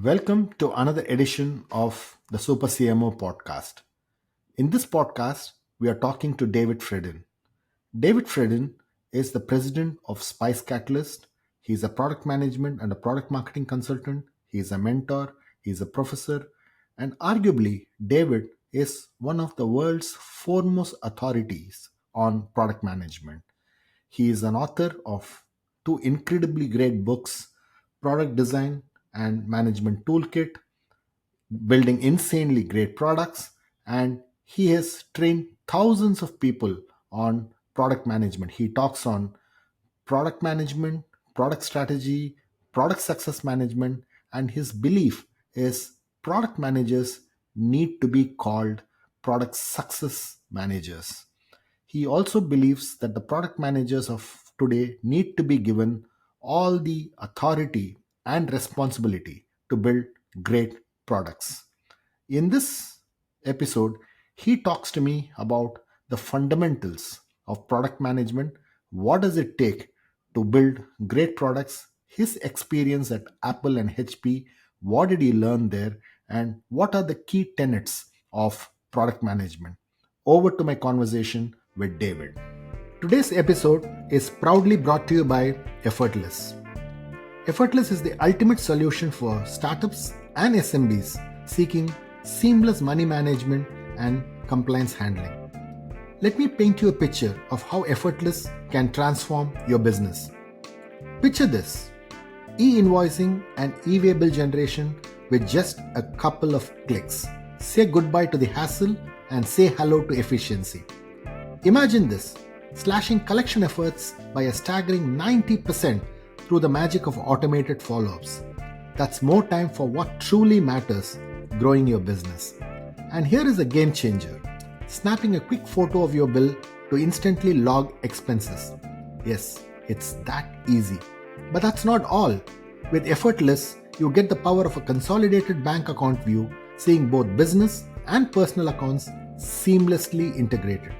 Welcome to another edition of the Super CMO podcast. In this podcast, we are talking to David Fradin. David Fradin is the president of Spice Catalyst. He's a product management and a product marketing consultant. He's a mentor, he's a professor, and arguably, David is one of the world's foremost authorities on product management. He is an author of two incredibly great books, Product Design and Management Toolkit, building insanely great products, and he has trained thousands of people on product management. He talks on product management, product strategy, product success management, and his belief is product managers need to be called product success managers. He also believes that the product managers of today need to be given all the authority and responsibility to build great products. In this episode, he talks to me about the fundamentals of product management. What does it take to build great products? His experience at Apple and HP, what did he learn there? And what are the key tenets of product management? Over to my conversation with David. Today's episode is proudly brought to you by Effortless. Effortless is the ultimate solution for startups and SMBs seeking seamless money management and compliance handling. Let me paint you a picture of how Effortless can transform your business. Picture this: e-invoicing and e-way bill generation with just a couple of clicks. Say goodbye to the hassle and say hello to efficiency. Imagine this: slashing collection efforts by a staggering 90% through the magic of automated follow-ups. That's more time for what truly matters: growing your business. And here is a game changer: snapping a quick photo of your bill to instantly log expenses. Yes, it's that easy. But that's not all. With Effortless, you get the power of a consolidated bank account view, seeing both business and personal accounts seamlessly integrated.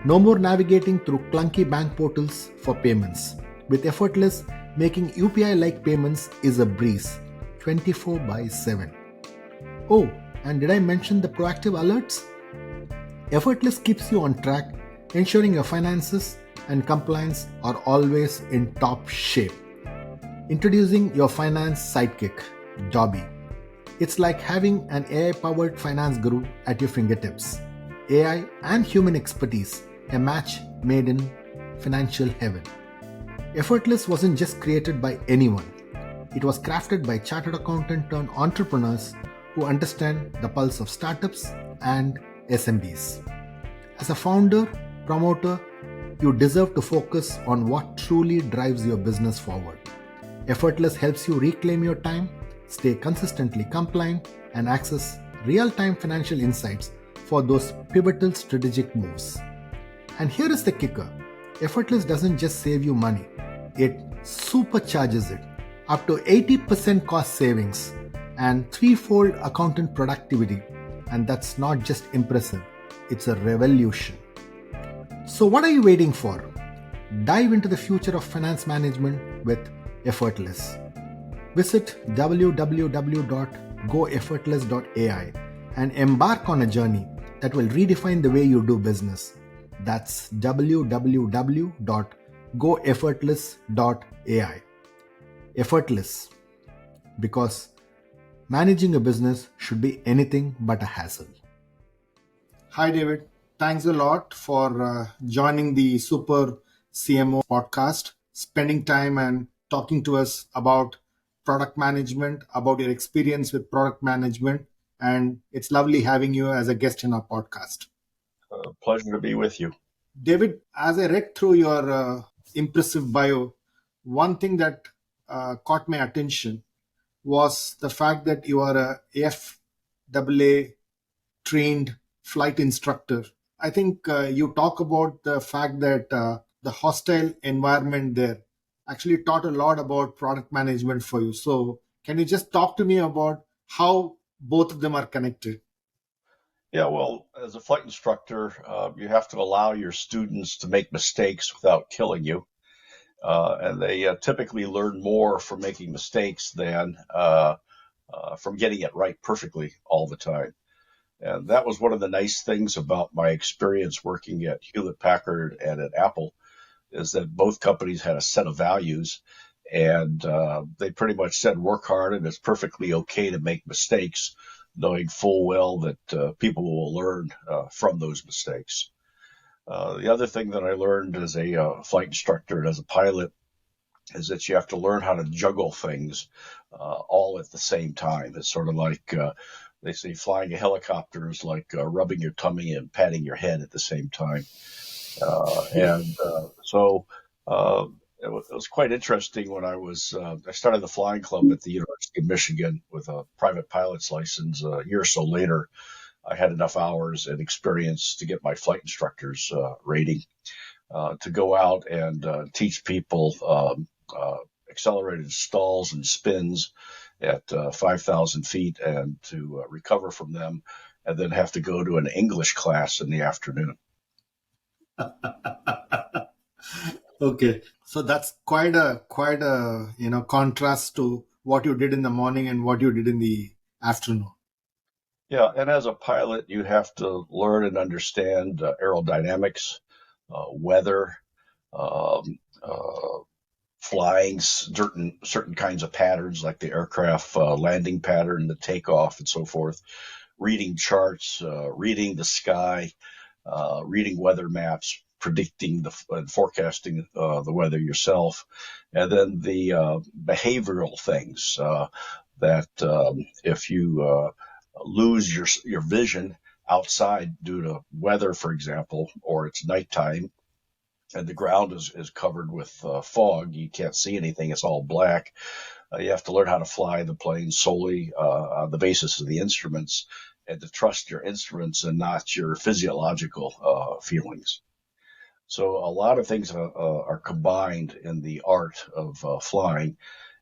No more navigating through clunky bank portals for payments. With Effortless, making UPI-like payments is a breeze, 24/7. Oh, and did I mention the proactive alerts? Effortless keeps you on track, ensuring your finances and compliance are always in top shape. Introducing your finance sidekick, Dobby. It's like having an AI-powered finance guru at your fingertips. AI and human expertise, a match made in financial heaven. Effortless wasn't just created by anyone. It was crafted by chartered accountant turned entrepreneurs who understand the pulse of startups and SMBs. As a founder, promoter, you deserve to focus on what truly drives your business forward. Effortless helps you reclaim your time, stay consistently compliant, and access real-time financial insights for those pivotal strategic moves. And here is the kicker: Effortless doesn't just save you money, it supercharges it. Up to 80% cost savings and threefold accountant productivity. And that's not just impressive, it's a revolution. So, what are you waiting for? Dive into the future of finance management with Effortless. Visit www.goeffortless.ai and embark on a journey that will redefine the way you do business. That's www.goeffortless.ai. Effortless, because managing a business should be anything but a hassle. Hi, David. Thanks a lot for joining the Super CMO podcast, spending time and talking to us about product management, about your experience with product management. And it's lovely having you as a guest in our podcast. Pleasure to be with you. David, as I read through your impressive bio, one thing that caught my attention was the fact that you are a FAA trained flight instructor. I think you talk about the fact that the hostile environment there actually taught a lot about product management for you. So can you just talk to me about how both of them are connected? Yeah, well, as a flight instructor, you have to allow your students to make mistakes without killing you. And they typically learn more from making mistakes than from getting it right perfectly all the time. And that was one of the nice things about my experience working at Hewlett Packard and at Apple, is that both companies had a set of values, and they pretty much said work hard and it's perfectly okay to make mistakes, knowing full well that people will learn from those mistakes. The other thing that I learned as a flight instructor and as a pilot is that you have to learn how to juggle things all at the same time. It's sort of like they say flying a helicopter is like rubbing your tummy and patting your head at the same time. And so it was quite interesting when I started the flying club at the University of Michigan with a private pilot's license. A year or so later, I had enough hours and experience to get my flight instructor's rating to go out and teach people accelerated stalls and spins at 5,000 feet and to recover from them, and then have to go to an English class in the afternoon. Okay, so that's quite a contrast to what you did in the morning and what you did in the afternoon. Yeah, and as a pilot, you have to learn and understand aerodynamics, weather, um, flying certain kinds of patterns like the aircraft landing pattern, the takeoff, and so forth. Reading charts, reading the sky, reading weather maps, predicting and forecasting the weather yourself, and then the behavioral things that if you lose your vision outside due to weather, for example, or it's nighttime and the ground is covered with fog, you can't see anything; it's all black. You have to learn how to fly the plane solely on the basis of the instruments, and to trust your instruments and not your physiological feelings. So a lot of things are combined in the art of flying.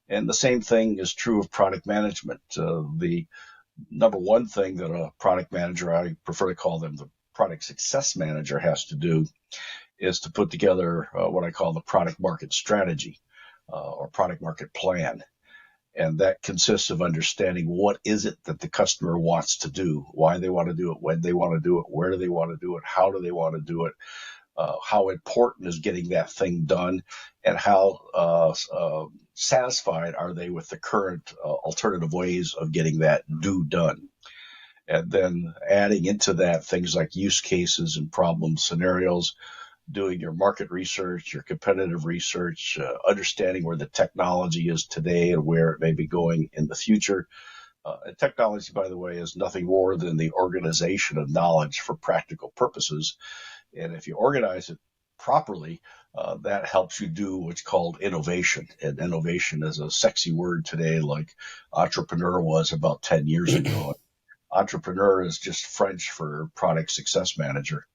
And the same thing is true of product management. The number one thing that a product manager, I prefer to call them the product success manager, has to do is to put together what I call the product market strategy or product market plan. And that consists of understanding what is it that the customer wants to do, why they want to do it, when they want to do it, where do they want to do it, how do they want to do it, how important is getting that thing done, and how satisfied are they with the current alternative ways of getting that done. And then adding into that things like use cases and problem scenarios, doing your market research, your competitive research, understanding where the technology is today and where it may be going in the future. And technology, by the way, is nothing more than the organization of knowledge for practical purposes. And if you organize it properly, that helps you do what's called innovation. And innovation is a sexy word today, like entrepreneur was about 10 years ago. Entrepreneur is just French for product success manager.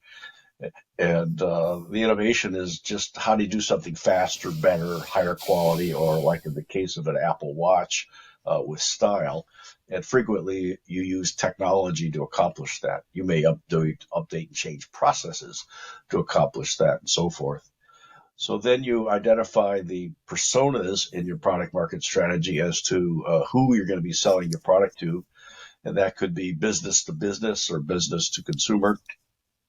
And the innovation is just how do you do something faster, better, higher quality, or like in the case of an Apple Watch, with style. And frequently you use technology to accomplish that. You may update and change processes to accomplish that and so forth. So then you identify the personas in your product market strategy as to who you're going to be selling your product to. And that could be business to business or business to consumer.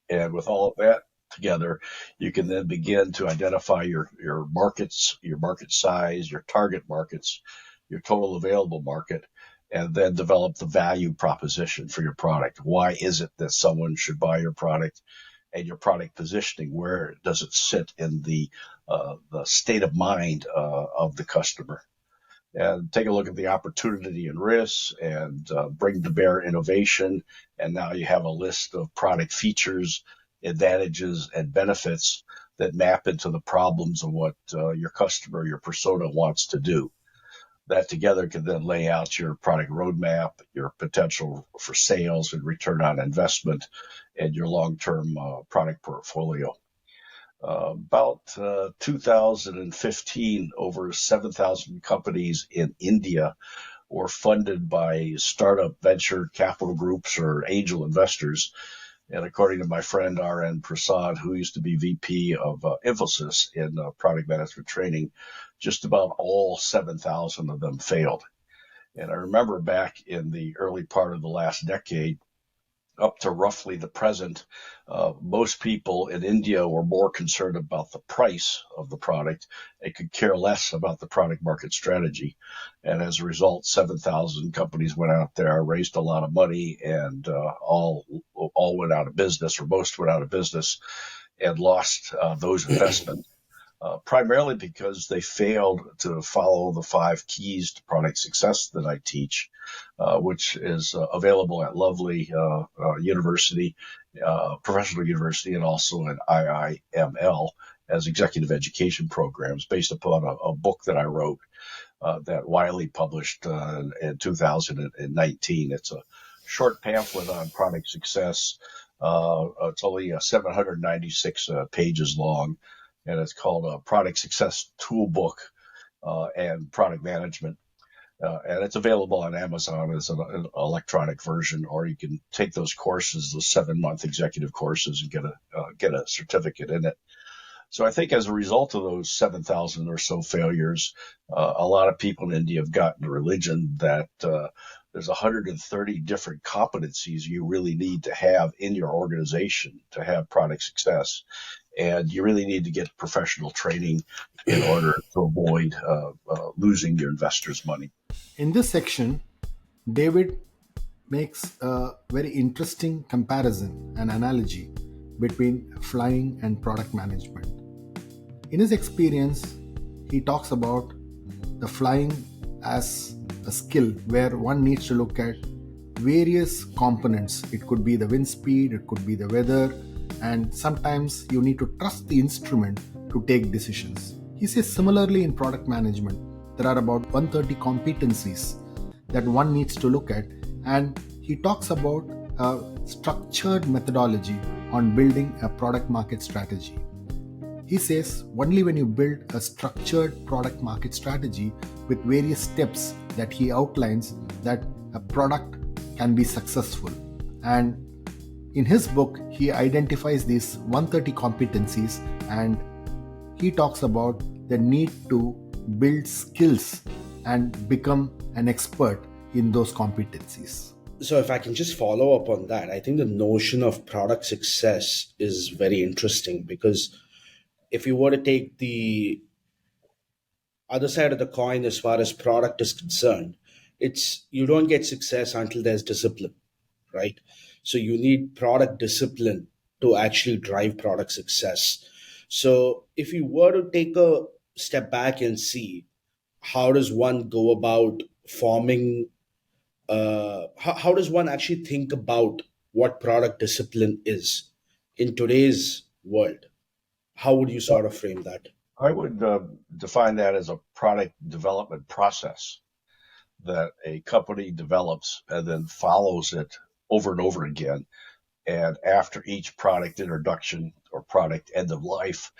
And with all of that together, you can then begin to identify your markets, your market size, your target markets, your total available market, and then develop the value proposition for your product. Why is it that someone should buy your product? And your product positioning, where does it sit in the state of mind of the customer? And take a look at the opportunity and risks and bring to bear innovation. And now you have a list of product features, advantages, and benefits that map into the problems of what your customer, your persona wants to do. That together can then lay out your product roadmap, your potential for sales and return on investment, and your long-term product portfolio. About 2015, over 7,000 companies in India were funded by startup venture capital groups or angel investors. And according to my friend R.N. Prasad, who used to be VP of Infosys in product management training, just about all 7,000 of them failed. And I remember back in the early part of the last decade, up to roughly the present, most people in India were more concerned about the price of the product and could care less about the product market strategy. And as a result, 7,000 companies went out there, raised a lot of money, and all went out of business, or most went out of business, and lost those investments. Primarily because they failed to follow the 5 keys to product success that I teach, which is available at Lovely University, Professional University, and also at IIML as executive education programs based upon a book that I wrote that Wiley published in 2019. It's a short pamphlet on product success. It's only 796 pages long, and it's called a Product Success Toolbook and Product Management. And it's available on Amazon as an electronic version, or you can take those courses, those 7-month executive courses, and get a certificate in it. So I think as a result of those 7,000 or so failures, a lot of people in India have gotten a religion that there's 130 different competencies you really need to have in your organization to have product success. And you really need to get professional training in order to avoid losing your investors' money. In this section, David makes a very interesting comparison and analogy between flying and product management. In his experience, he talks about the flying as a skill where one needs to look at various components. It could be the wind speed, it could be the weather, and sometimes you need to trust the instrument to take decisions. He says similarly in product management, there are about 130 competencies that one needs to look at, and he talks about a structured methodology on building a product market strategy. He says only when you build a structured product market strategy with various steps that he outlines that a product can be successful. And in his book, he identifies these 130 competencies, and he talks about the need to build skills and become an expert in those competencies. So, if I can just follow up on that, I think the notion of product success is very interesting because if you were to take the other side of the coin as far as product is concerned, it's you don't get success until there's discipline, right? So you need product discipline to actually drive product success. So if you were to take a step back and see how does one go about forming, how does one actually think about what product discipline is in today's world? How would you sort of frame that? I would define that as a product development process that a company develops and then follows it over and over again. And after each product introduction or product end of life,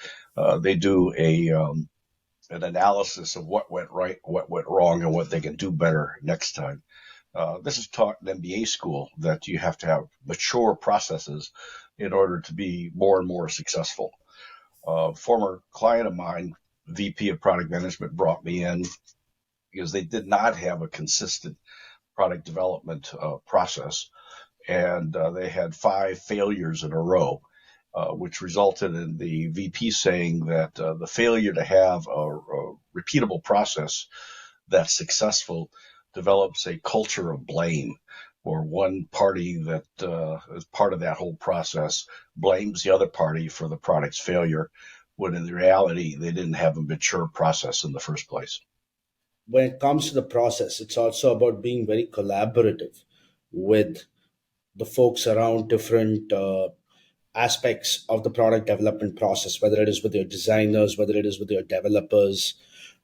they do an analysis of what went right, what went wrong, and what they can do better next time. This is taught in MBA school, that you have to have mature processes in order to be more and more successful. Former client of mine, VP of product management, brought me in because they did not have a consistent product development process. And they had 5 failures in a row, which resulted in the VP saying that the failure to have a repeatable process that's successful develops a culture of blame, or one party that is part of that whole process blames the other party for the product's failure, when in reality they didn't have a mature process in the first place. When it comes to the process, it's also about being very collaborative with the folks around different aspects of the product development process, whether it is with your designers, whether it is with your developers,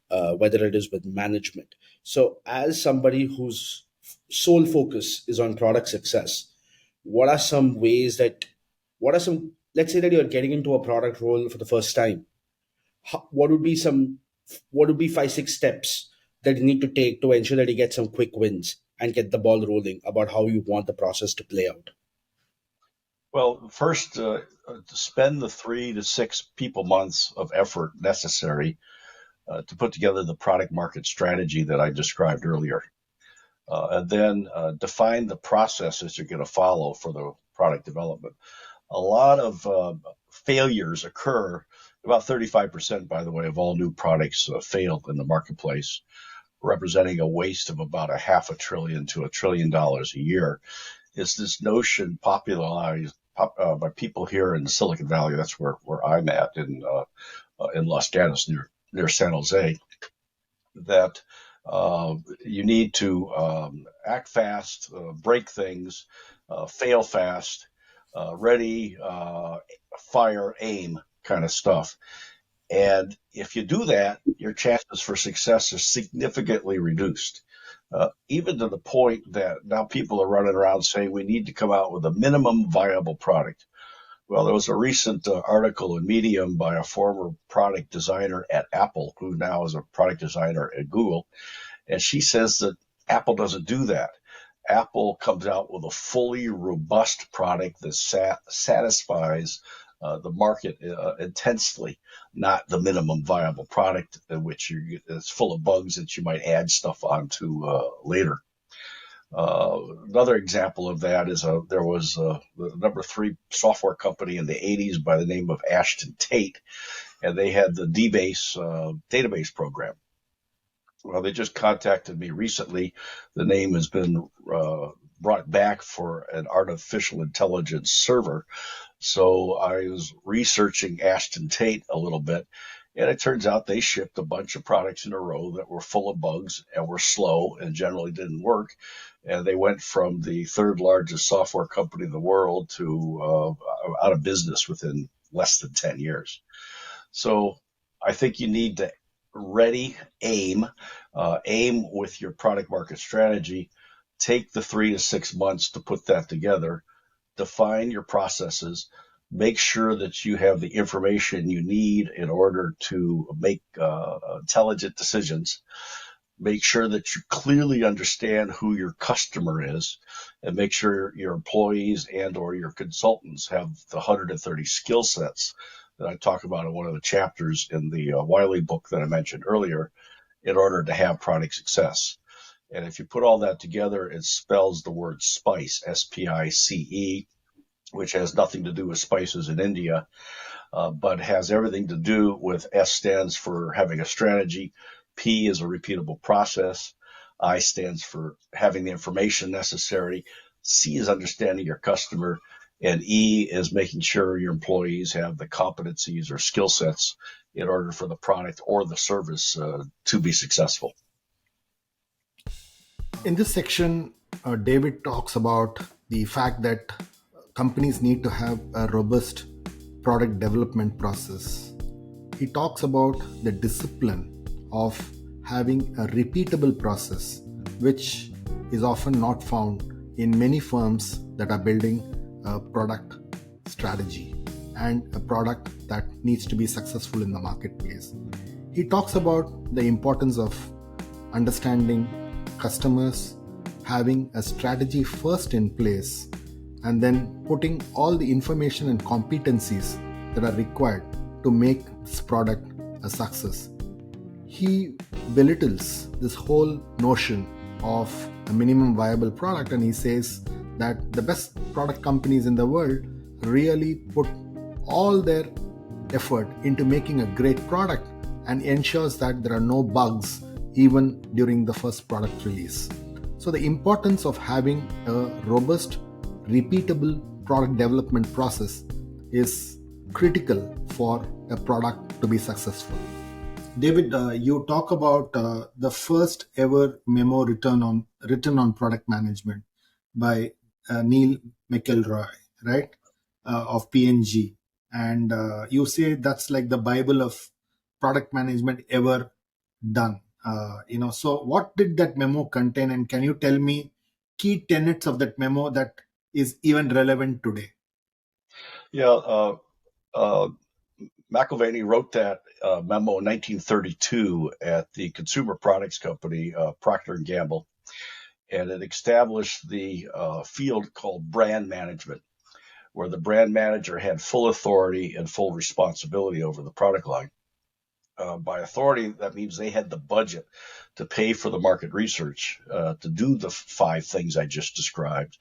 whether it is with management. So, as somebody whose sole focus is on product success, what are some ways that, let's say that you're getting into a product role for the first time, what would be what would be 5, 6 steps that you need to take to ensure that you get some quick wins and get the ball rolling about how you want the process to play out? Well, first, to spend the 3 to 6 people months of effort necessary to put together the product market strategy that I described earlier. and then define the processes you're going to follow for the product development. A lot of failures occur. About 35%, by the way, of all new products fail in the marketplace, representing a waste of about a half a trillion to $1 trillion a year. It's this notion popularized by people here in Silicon Valley. That's where I'm at in Los Gatos, near San Jose, that you need to act fast, break things, fail fast, ready, fire, aim kind of stuff. And if you do that, your chances for success are significantly reduced. Even to the point that now people are running around saying we need to come out with a minimum viable product. Well, there was a recent article in Medium by a former product designer at Apple, who now is a product designer at Google, and she says that Apple doesn't do that. Apple comes out with a fully robust product that satisfies the market intensely, not the minimum viable product, which is full of bugs that you might add stuff onto later. Another example of that is there was the number three software company in the 80s by the name of Ashton Tate, and they had the DBase database program. Well, they just contacted me recently. The name has been brought back for an artificial intelligence server. So I was researching Ashton Tate a little bit, and it turns out they shipped a bunch of products in a row that were full of bugs and were slow and generally didn't work. And they went from the third largest software company in the world to out of business within less than 10 years. So I think you need to aim with your product market strategy, take the 3 to 6 months to put that together, define your processes, make sure that you have the information you need in order to make intelligent decisions. Make sure that you clearly understand who your customer is, and make sure your employees and or your consultants have the 130 skill sets that I talk about in one of the chapters in the Wiley book that I mentioned earlier, in order to have product success. And if you put all that together, it spells the word SPICE, SPICE, which has nothing to do with spices in India, but has everything to do with S stands for having a strategy, P is a repeatable process, I stands for having the information necessary, C is understanding your customer, and E is making sure your employees have the competencies or skill sets in order for the product or the service to be successful. In this section, David talks about the fact that companies need to have a robust product development process. He talks about the discipline of having a repeatable process, which is often not found in many firms that are building a product strategy and a product that needs to be successful in the marketplace. He talks about the importance of understanding customers, having a strategy first in place, and then putting all the information and competencies that are required to make this product a success. He belittles this whole notion of a minimum viable product, and he says that the best product companies in the world really put all their effort into making a great product and ensures that there are no bugs even during the first product release. So the importance of having a robust, repeatable product development process is critical for a product to be successful. David, you talk about the first ever memo written on product management by Neil McElroy, right, of P&G, and you say that's like the Bible of product management ever done. So what did that memo contain, and can you tell me key tenets of that memo that is even relevant today? Yeah, McIlvaney wrote that memo in 1932 at the consumer products company, Procter & Gamble, and it established the field called brand management, where the brand manager had full authority and full responsibility over the product line. By authority, that means they had the budget to pay for the market research, to do the five things I just described,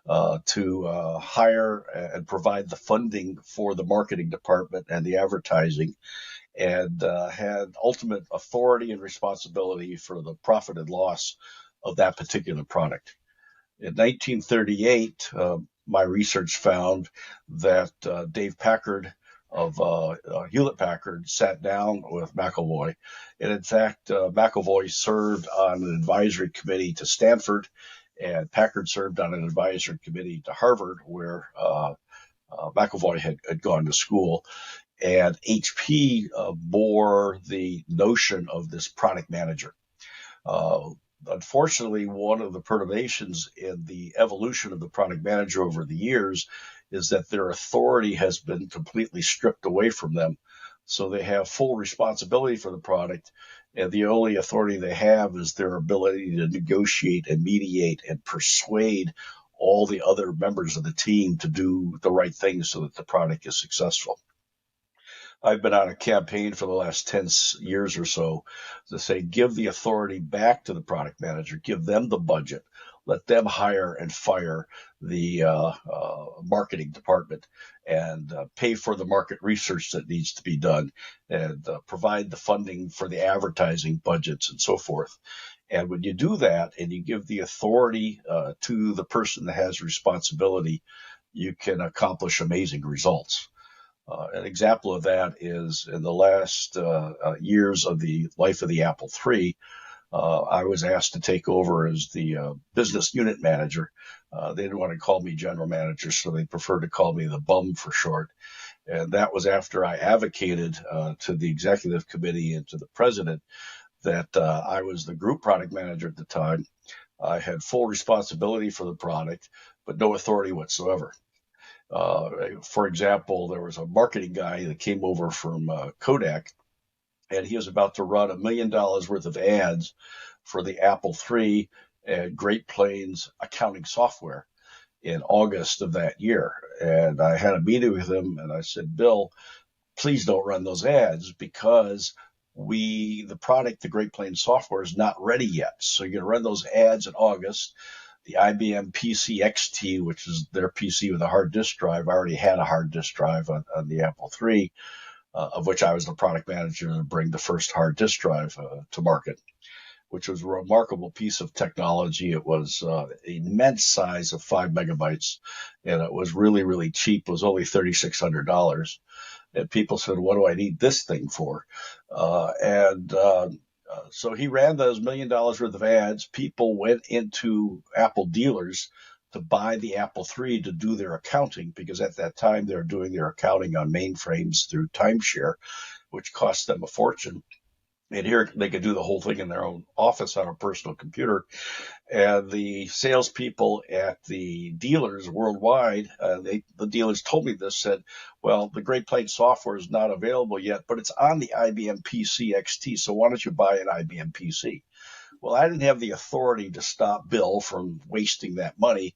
to hire and provide the funding for the marketing department and the advertising, and had ultimate authority and responsibility for the profit and loss of that particular product. In 1938, my research found that Dave Packard of Hewlett Packard sat down with McAvoy. And in fact, McAvoy served on an advisory committee to Stanford, and Packard served on an advisory committee to Harvard, where McAvoy had gone to school. And HP bore the notion of this product manager. Uh, Unfortunately, one of the perturbations in the evolution of the product manager over the years is that their authority has been completely stripped away from them. So they have full responsibility for the product, and the only authority they have is their ability to negotiate and mediate and persuade all the other members of the team to do the right things so that the product is successful. I've been on a campaign for the last 10 years or so to say, give the authority back to the product manager, give them the budget, let them hire and fire the marketing department, and pay for the market research that needs to be done, and provide the funding for the advertising budgets and so forth. And when you do that and you give the authority to the person that has responsibility, you can accomplish amazing results. An example of that is in the last years of the life of the Apple III, I was asked to take over as the business unit manager. They didn't want to call me general manager, so they preferred to call me the bum for short. And that was after I advocated to the executive committee and to the president that I was the group product manager at the time. I had full responsibility for the product, but no authority whatsoever. For example, there was a marketing guy that came over from Kodak, and he was about to run $1 million worth of ads for the Apple III and Great Plains accounting software in August of that year. And I had a meeting with him, and I said, Bill, please don't run those ads because the product, the Great Plains software, is not ready yet. So you're going to run those ads in August. The IBM PC XT, which is their PC with a hard disk drive, I already had a hard disk drive on the Apple III, of which I was the product manager to bring the first hard disk drive to market, which was a remarkable piece of technology. It was an immense size of 5 megabytes, and it was really, really cheap. It was only $3,600. And people said, what do I need this thing for? So he ran those $1 million worth of ads. People went into Apple dealers to buy the Apple III to do their accounting, because at that time they were doing their accounting on mainframes through timeshare, which cost them a fortune. And here they could do the whole thing in their own office on a personal computer. And the salespeople at the dealers worldwide, the dealers told me this, said, well, the Great Plains software is not available yet, but it's on the IBM PC XT, so why don't you buy an IBM PC? Well, I didn't have the authority to stop Bill from wasting that money,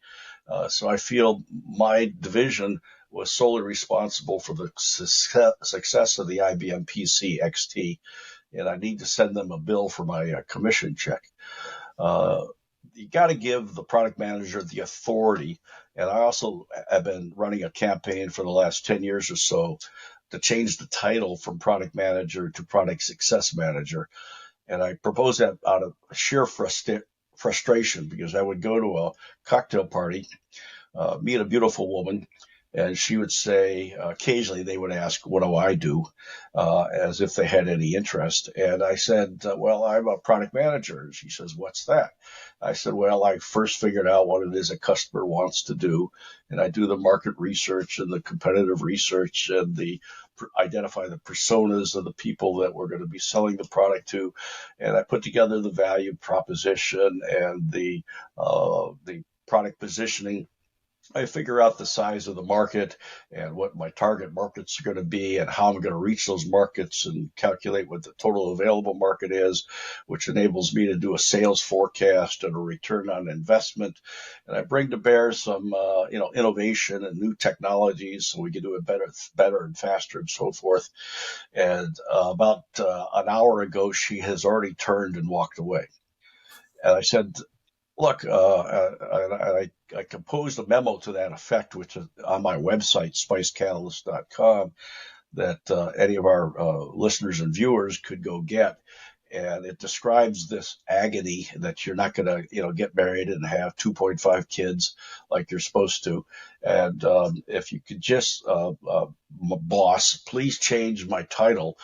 so I feel my division was solely responsible for the success of the IBM PC XT, and I need to send them a bill for my commission check. Uh, you got to give the product manager the authority. And I also have been running a campaign for the last 10 years or so to change the title from product manager to product success manager. And I proposed that out of sheer frustration, because I would go to a cocktail party, meet a beautiful woman, and she would say, occasionally they would ask, what do I do? As if they had any interest. And I said, well, I'm a product manager. She says, what's that? I said, well, I first figured out what it is a customer wants to do. And I do the market research and the competitive research and identify the personas of the people that we're going to be selling the product to. And I put together the value proposition and the product positioning I figure out the size of the market and what my target markets are going to be and how I'm going to reach those markets and calculate what the total available market is, which enables me to do a sales forecast and a return on investment. And I bring to bear some, innovation and new technologies so we can do it better and faster and so forth. And about an hour ago, she has already turned and walked away. And I said, look, I composed a memo to that effect, which is on my website, spicecatalyst.com, that any of our listeners and viewers could go get. And it describes this agony that you're not going to, get married and have 2.5 kids like you're supposed to. And if you could just, boss, please change my title.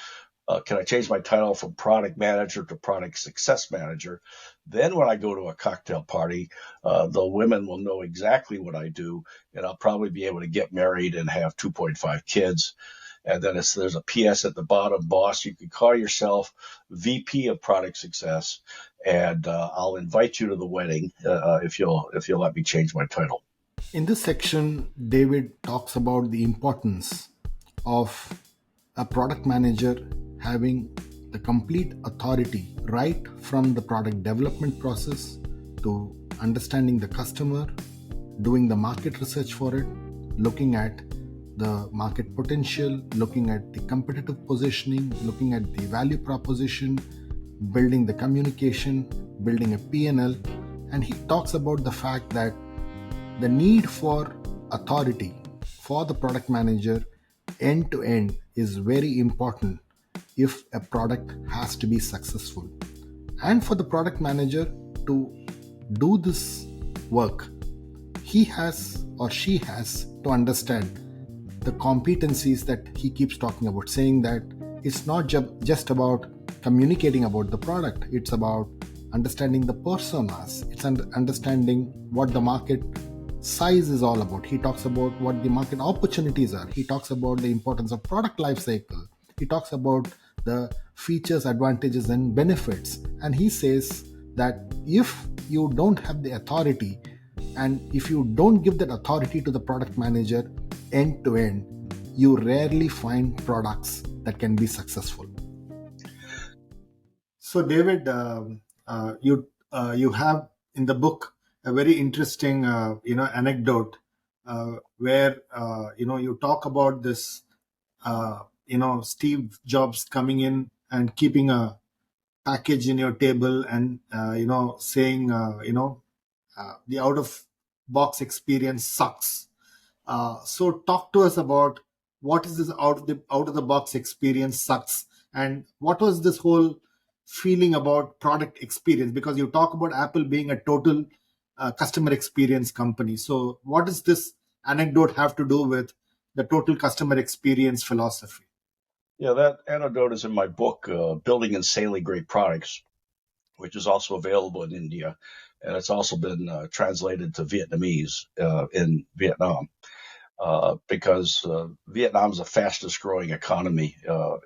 Can I change my title from product manager to product success manager? Then when I go to a cocktail party, the women will know exactly what I do, and I'll probably be able to get married and have 2.5 kids. And then there's a PS at the bottom, boss. You can call yourself VP of Product Success, and I'll invite you to the wedding if you'll let me change my title. In this section, David talks about the importance of a product manager having the complete authority right from the product development process to understanding the customer, doing the market research for it, looking at the market potential, looking at the competitive positioning, looking at the value proposition, building the communication, building a P&L. And he talks about the fact that the need for authority for the product manager end to end is very important if a product has to be successful. And for the product manager to do this work, he has or she has to understand the competencies that he keeps talking about, saying that it's not just about communicating about the product, it's about understanding the personas, it's understanding what the market size is all about. He talks about what the market opportunities are. He talks about the importance of product life cycle. He talks about the features, advantages, and benefits. And he says that if you don't have the authority and if you don't give that authority to the product manager end to end, you rarely find products that can be successful. So, David, you have in the book a very interesting anecdote where you talk about this Steve Jobs coming in and keeping a package in your table and saying the out of box experience sucks. So talk to us about what is this out of the box experience sucks, and what was this whole feeling about product experience, because you talk about Apple being a total customer experience company. So what does this anecdote have to do with the total customer experience philosophy? Yeah, that anecdote is in my book, Building Insanely Great Products, which is also available in India. And it's also been translated to Vietnamese in Vietnam because Vietnam is the fastest growing economy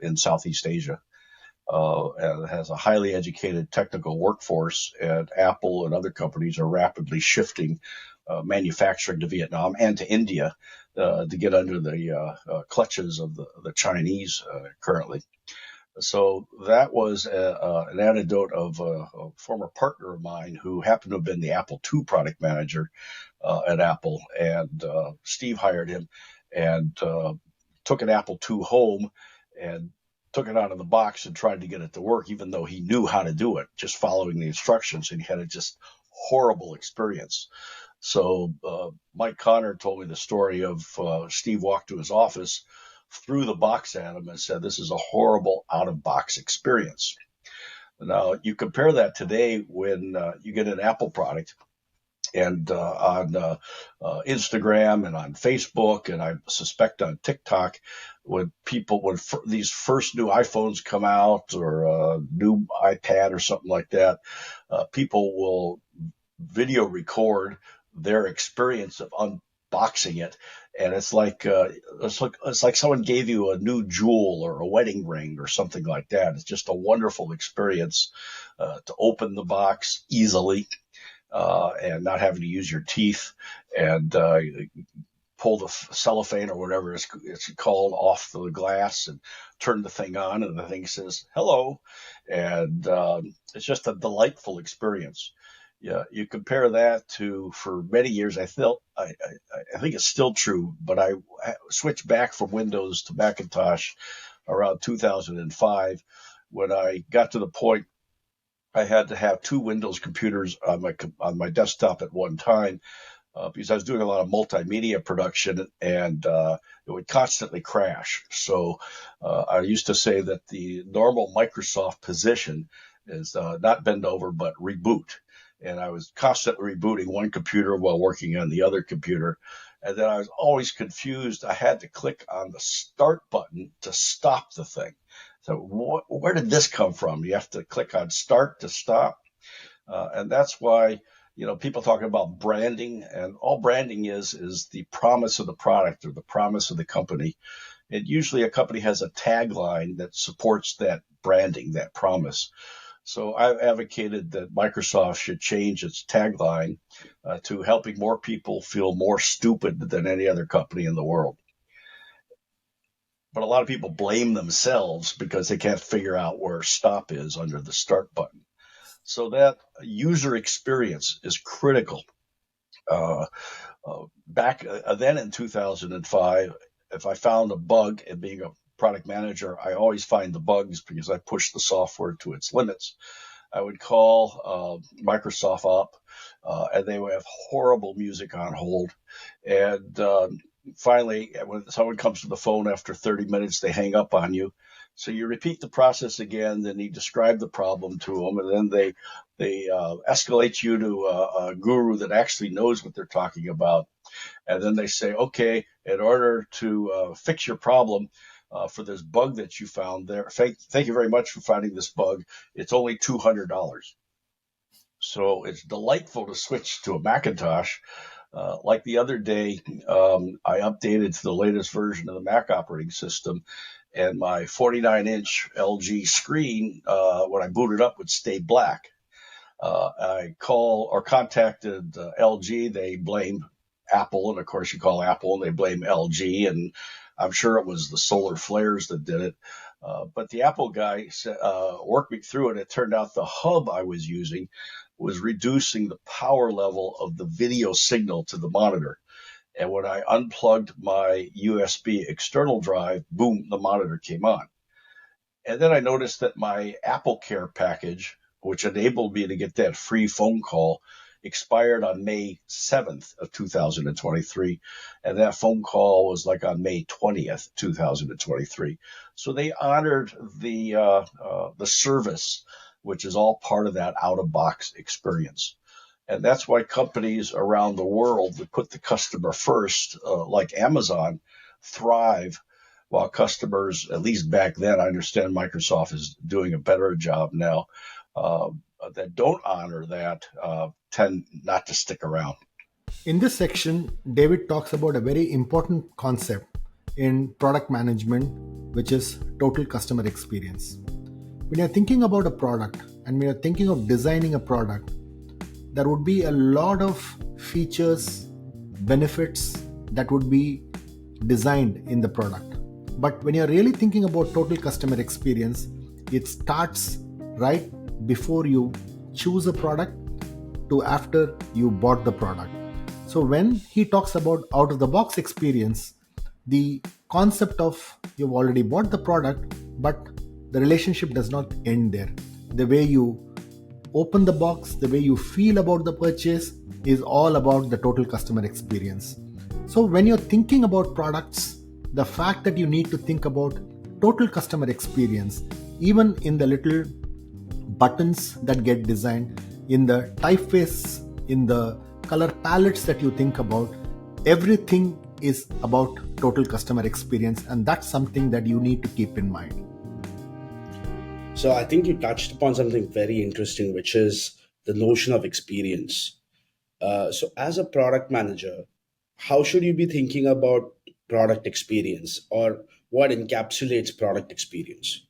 in Southeast Asia. And it has a highly educated technical workforce, and Apple and other companies are rapidly shifting manufacturing to Vietnam and to India to get under the clutches of the Chinese currently. So that was an anecdote of a former partner of mine who happened to have been the Apple II product manager at Apple, and Steve hired him and took an Apple II home and took it out of the box and tried to get it to work, even though he knew how to do it, just following the instructions, and he had a just horrible experience. So Mike Connor told me the story of Steve walked to his office, threw the box at him, and said, "This is a horrible out-of-box experience." Now, you compare that today when you get an Apple product, and on Instagram and on Facebook, and I suspect on TikTok, when these first new iPhones come out or a new iPad or something like that, people will video record their experience of unboxing it, and it's like someone gave you a new jewel or a wedding ring or something like that. It's just a wonderful experience to open the box easily, and not having to use your teeth and pull the cellophane or whatever it's called off the glass and turn the thing on, and the thing says hello, and it's just a delightful experience. Yeah, you compare that to, for many years, I think it's still true, but I switched back from Windows to Macintosh around 2005 when I got to the point I had to have two Windows computers on my desktop at one time, because I was doing a lot of multimedia production, and it would constantly crash. So I used to say that the normal Microsoft position is not bend over, but reboot. And I was constantly rebooting one computer while working on the other computer. And then I was always confused. I had to click on the start button to stop the thing. So where did this come from? You have to click on start to stop. And that's why, people talking about branding, and all branding is the promise of the product or the promise of the company. And usually a company has a tagline that supports that branding, that promise. So I've advocated that Microsoft should change its tagline to helping more people feel more stupid than any other company in the world. But a lot of people blame themselves because they can't figure out where stop is under the start button. So that user experience is critical. Back then in 2005, if I found a bug, and being a product manager, I always find the bugs because I push the software to its limits. I would call Microsoft up, and they would have horrible music on hold. And finally, when someone comes to the phone after 30 minutes, they hang up on you. So you repeat the process again, then you describe the problem to them, and then they escalate you to a guru that actually knows what they're talking about. And then they say, okay, in order to fix your problem, for this bug that you found there, thank you very much for finding this bug. It's only $200. So it's delightful to switch to a Macintosh. Like the other day, I updated to the latest version of the Mac operating system, and my 49-inch LG screen, when I booted up, would stay black. I contacted LG. They blamed Apple, and of course you call Apple and they blame LG, and I'm sure it was the solar flares that did it. But the Apple guy worked me through it. It turned out the hub I was using was reducing the power level of the video signal to the monitor. And when I unplugged my USB external drive, boom, the monitor came on. And then I noticed that my Apple Care package, which enabled me to get that free phone call, expired on May 7th of 2023. And that phone call was like on May 20th, 2023. So they honored the service, which is all part of that out-of-box experience. And that's why companies around the world that put the customer first, like Amazon, thrive, while customers, at least back then, I understand Microsoft is doing a better job now, that don't honor that tend not to stick around. In this section, David talks about a very important concept in product management, which is total customer experience. When you're thinking about a product and when you're thinking of designing a product, there would be a lot of features, benefits that would be designed in the product. But when you're really thinking about total customer experience, it starts right before you choose a product to after you bought the product. So when he talks about out of the box experience, the concept of you've already bought the product, but the relationship does not end there. The way you open the box, the way you feel about the purchase is all about the total customer experience. So when you're thinking about products, the fact that you need to think about total customer experience, even in the little buttons that get designed, in the typeface, in the color palettes that you think about, everything is about total customer experience, and that's something that you need to keep in mind. So I think you touched upon something very interesting, which is the notion of experience. So as a product manager, how should you be thinking about product experience, or what encapsulates product experience?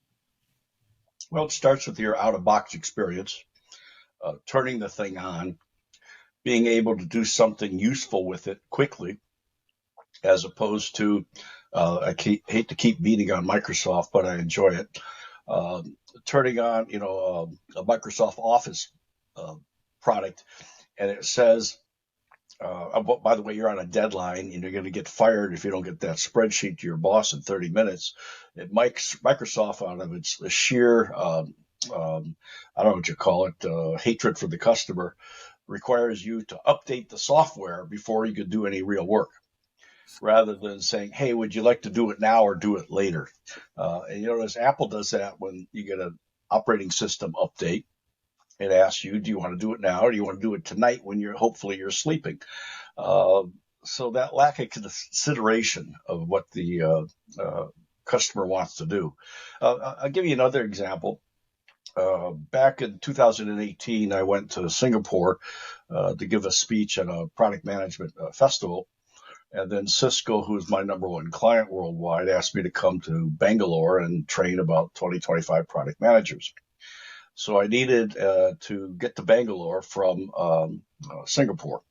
Well, it starts with your out of box experience, turning the thing on. being able to do something useful with it quickly, as opposed to, hate to keep beating on Microsoft, but I enjoy it. Uh, Turning on, a Microsoft Office uh, product, and it says, by the way, you're on a deadline and you're going to get fired if you don't get that spreadsheet to your boss in 30 minutes. It makes Microsoft, out of its sheer, I don't know what you call it, hatred for the customer, requires you to update the software before you can do any real work, rather than saying, hey, would you like to do it now or do it later? And you notice Apple does that when you get an operating system update. It asks you, do you want to do it now or do you want to do it tonight when hopefully you're sleeping? Uh, so that lack of consideration of what the customer wants to do. I'll give you another example. Back in 2018, I went to Singapore to give a speech at a product management festival. And then Cisco, who's my number one client worldwide, asked me to come to Bangalore and train about 20, 25 product managers. So I needed to get to Bangalore from Singapore.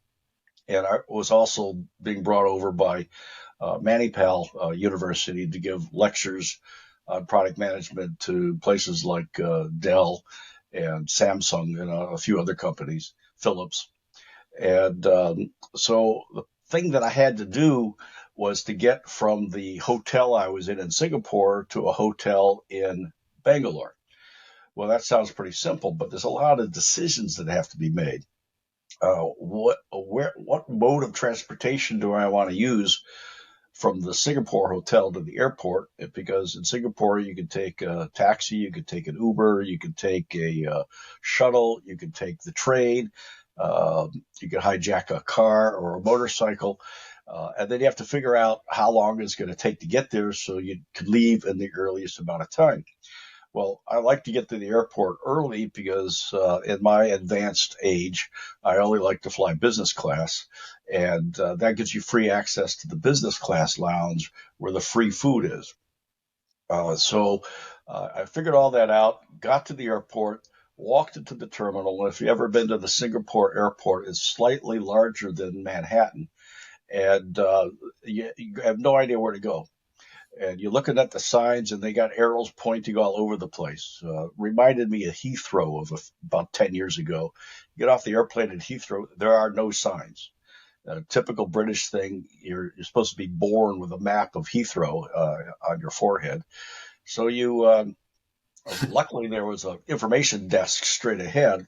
And I was also being brought over by Manipal University to give lectures on product management to places like Dell and Samsung and a few other companies, Philips. And so the thing that I had to do was to get from the hotel I was in Singapore to a hotel in Bangalore. Well, that sounds pretty simple, but there's a lot of decisions that have to be made. What mode of transportation do I want to use from the Singapore hotel to the airport? Because in Singapore, you could take a taxi, you could take an Uber, you could take a shuttle, you could take the train, you could hijack a car or a motorcycle. And then you have to figure out how long it's going to take to get there so you could leave in the earliest amount of time. Well, I like to get to the airport early because in my advanced age, I only like to fly business class. And that gives you free access to the business class lounge where the free food is. So I figured all that out, got to the airport, walked into the terminal. If you've ever been to the Singapore airport, it's slightly larger than Manhattan. And you have no idea where to go. And you're looking at the signs, and they got arrows pointing all over the place. Reminded me of Heathrow of about 10 years ago. You get off the airplane at Heathrow, there are no signs. A typical British thing, you're supposed to be born with a map of Heathrow on your forehead. So luckily there was an information desk straight ahead.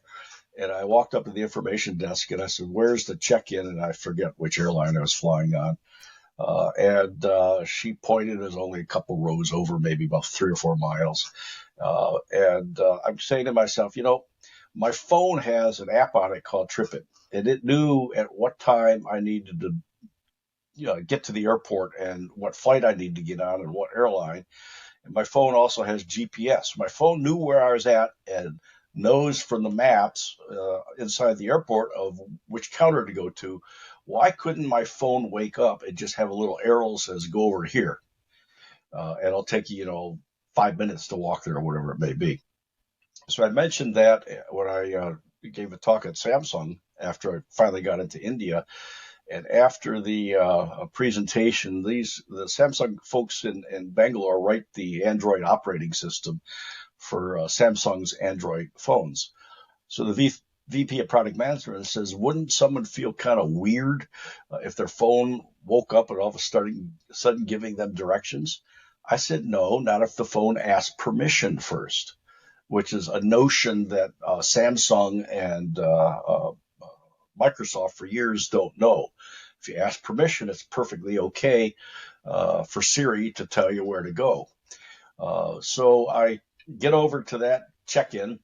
And I walked up to the information desk and I said, where's the check-in? And I forget which airline I was flying on. And she pointed as only a couple rows over, maybe about 3 or 4 miles. And I'm saying to myself, my phone has an app on it called TripIt, and it knew at what time I needed to get to the airport and what flight I needed to get on and what airline. And my phone also has GPS. My phone knew where I was at and knows from the maps inside the airport of which counter to go to. Why couldn't my phone wake up and just have a little arrow that says go over here? And it'll take you, 5 minutes to walk there or whatever it may be. So I mentioned that when I gave a talk at Samsung after I finally got into India. And after the presentation, the Samsung folks in Bangalore write the Android operating system for Samsung's Android phones. So the VP of product management says, wouldn't someone feel kind of weird if their phone woke up and all of a sudden giving them directions? I said, no, not if the phone asked permission first, which is a notion that Samsung and Microsoft for years don't know. If you ask permission, it's perfectly okay for Siri to tell you where to go. So I get over to that check-in,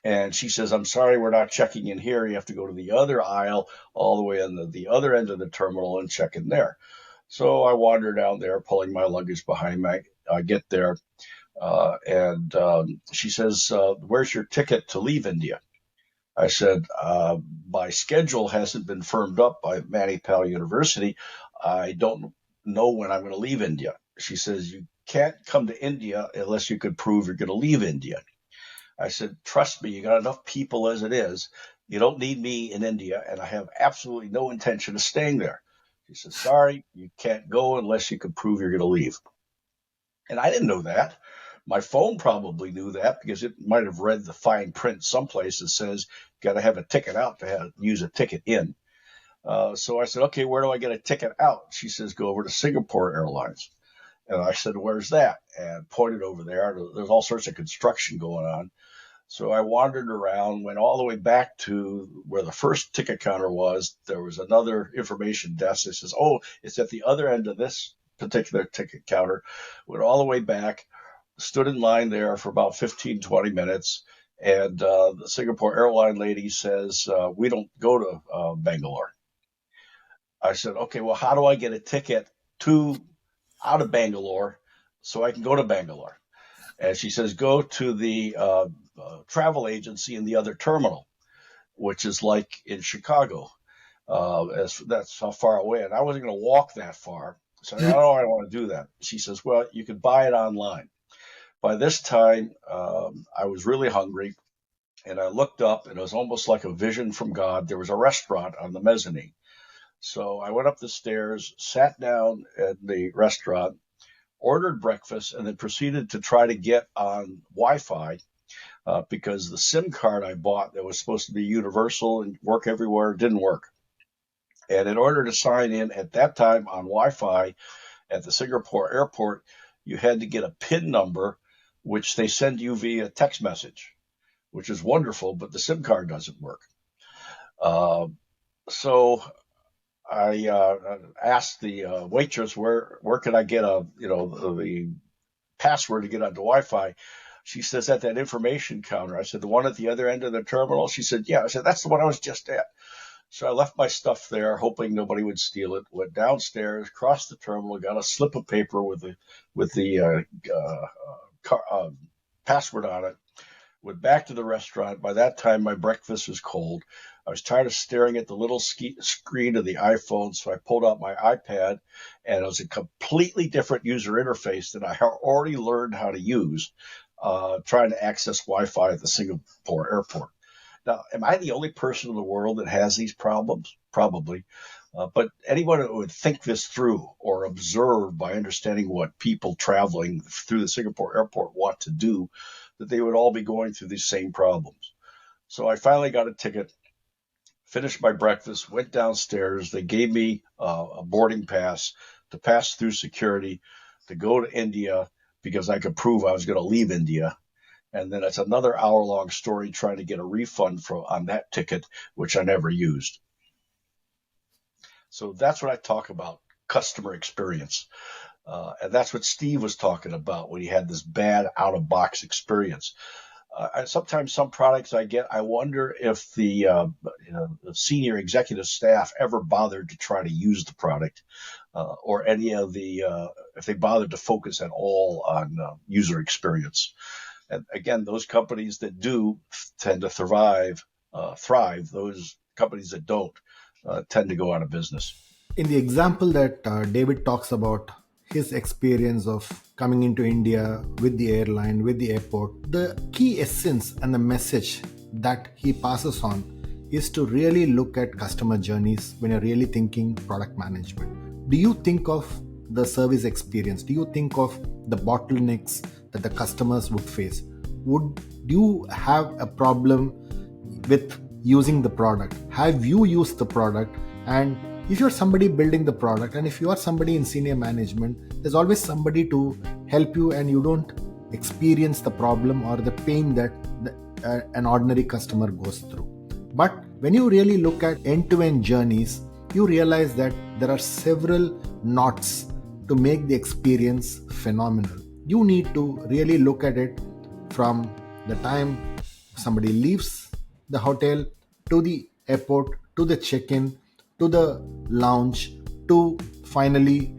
and she says, I'm sorry, we're not checking in here. You have to go to the other aisle all the way on the other end of the terminal and check in there. So I wander down there, pulling my luggage behind me. I get there, and she says, where's your ticket to leave India? I said, my schedule hasn't been firmed up by Manipal University. I don't know when I'm going to leave India. She says, you can't come to India unless you could prove you're going to leave India. I said, trust me, you got enough people as it is. You don't need me in India, and I have absolutely no intention of staying there. She says, sorry, you can't go unless you can prove you're going to leave. And I didn't know that. My phone probably knew that because it might have read the fine print someplace that says got to have a ticket out to use a ticket in. So I said, okay, where do I get a ticket out? She says, go over to Singapore Airlines. And I said, where's that? And pointed over there. There's all sorts of construction going on. So I wandered around, went all the way back to where the first ticket counter was. There was another information desk that says, oh, it's at the other end of this particular ticket counter. Went all the way back, stood in line there for about 15, 20 minutes. And the Singapore airline lady says, we don't go to Bangalore. I said, okay, well, how do I get a ticket to out of Bangalore so I can go to Bangalore? And she says, go to the travel agency in the other terminal, which is like in Chicago. That's how far away. And I wasn't going to walk that far. So I don't want to do that. She says, well, you can buy it online. By this time, I was really hungry. And I looked up, and it was almost like a vision from God. There was a restaurant on the mezzanine. So I went up the stairs, sat down at the restaurant, ordered breakfast, and then proceeded to try to get on Wi-Fi because the SIM card I bought that was supposed to be universal and work everywhere didn't work. And in order to sign in at that time on Wi-Fi at the Singapore airport, you had to get a PIN number, which they send you via text message, which is wonderful, but the SIM card doesn't work. So I asked the waitress where could I get the password to get onto Wi-Fi. She says at that information counter. I said, the one at the other end of the terminal. She said, yeah. I said, that's the one I was just at. So I left my stuff there, hoping nobody would steal it. Went downstairs, crossed the terminal, got a slip of paper with the password on it. Went back to the restaurant. By that time, my breakfast was cold. I was tired of staring at the little screen of the iPhone, so I pulled out my iPad, and it was a completely different user interface that I had already learned how to use, trying to access Wi-Fi at the Singapore airport. Now, am I the only person in the world that has these problems? Probably. But anyone who would think this through or observe by understanding what people traveling through the Singapore airport want to do, that they would all be going through these same problems. So I finally got a ticket, finished my breakfast, went downstairs. They gave me a boarding pass to pass through security to go to India because I could prove I was going to leave India. And then it's another hour-long story trying to get a refund on that ticket, which I never used. So that's what I talk about, customer experience. And that's what Steve was talking about when he had this bad out-of-box experience. Sometimes some products I get, I wonder if the senior executive staff ever bothered to try to use the product or any of if they bothered to focus at all on user experience. And again, those companies that do tend to thrive. Those companies that don't tend to go out of business. In the example that David talks about, his experience of coming into India with the airline, with the airport, the key essence and the message that he passes on is to really look at customer journeys when you're really thinking product management. Do you think of the service experience? Do you think of the bottlenecks that the customers would face? Would you have a problem with using the product? Have you used the product? And if you're somebody building the product, and if you are somebody in senior management, there's always somebody to help you, and you don't experience the problem or the pain that an ordinary customer goes through. But when you really look at end-to-end journeys, you realize that there are several knots to make the experience phenomenal. You need to really look at it from the time somebody leaves the hotel to the airport, to the check-in, to the lounge, to finally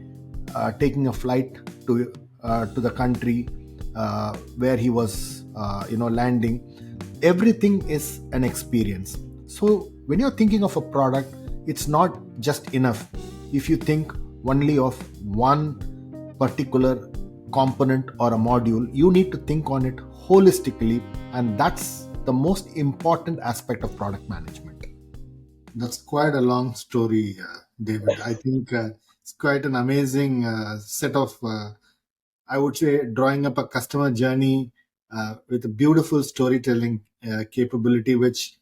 taking a flight to the country where he was landing. Everything is an experience. So when you're thinking of a product, it's not just enough if you think only of one particular component or a module. You need to think on it holistically, and that's the most important aspect of product management? That's quite a long story, David. I think it's quite an amazing set of, I would say, drawing up a customer journey with a beautiful storytelling capability, which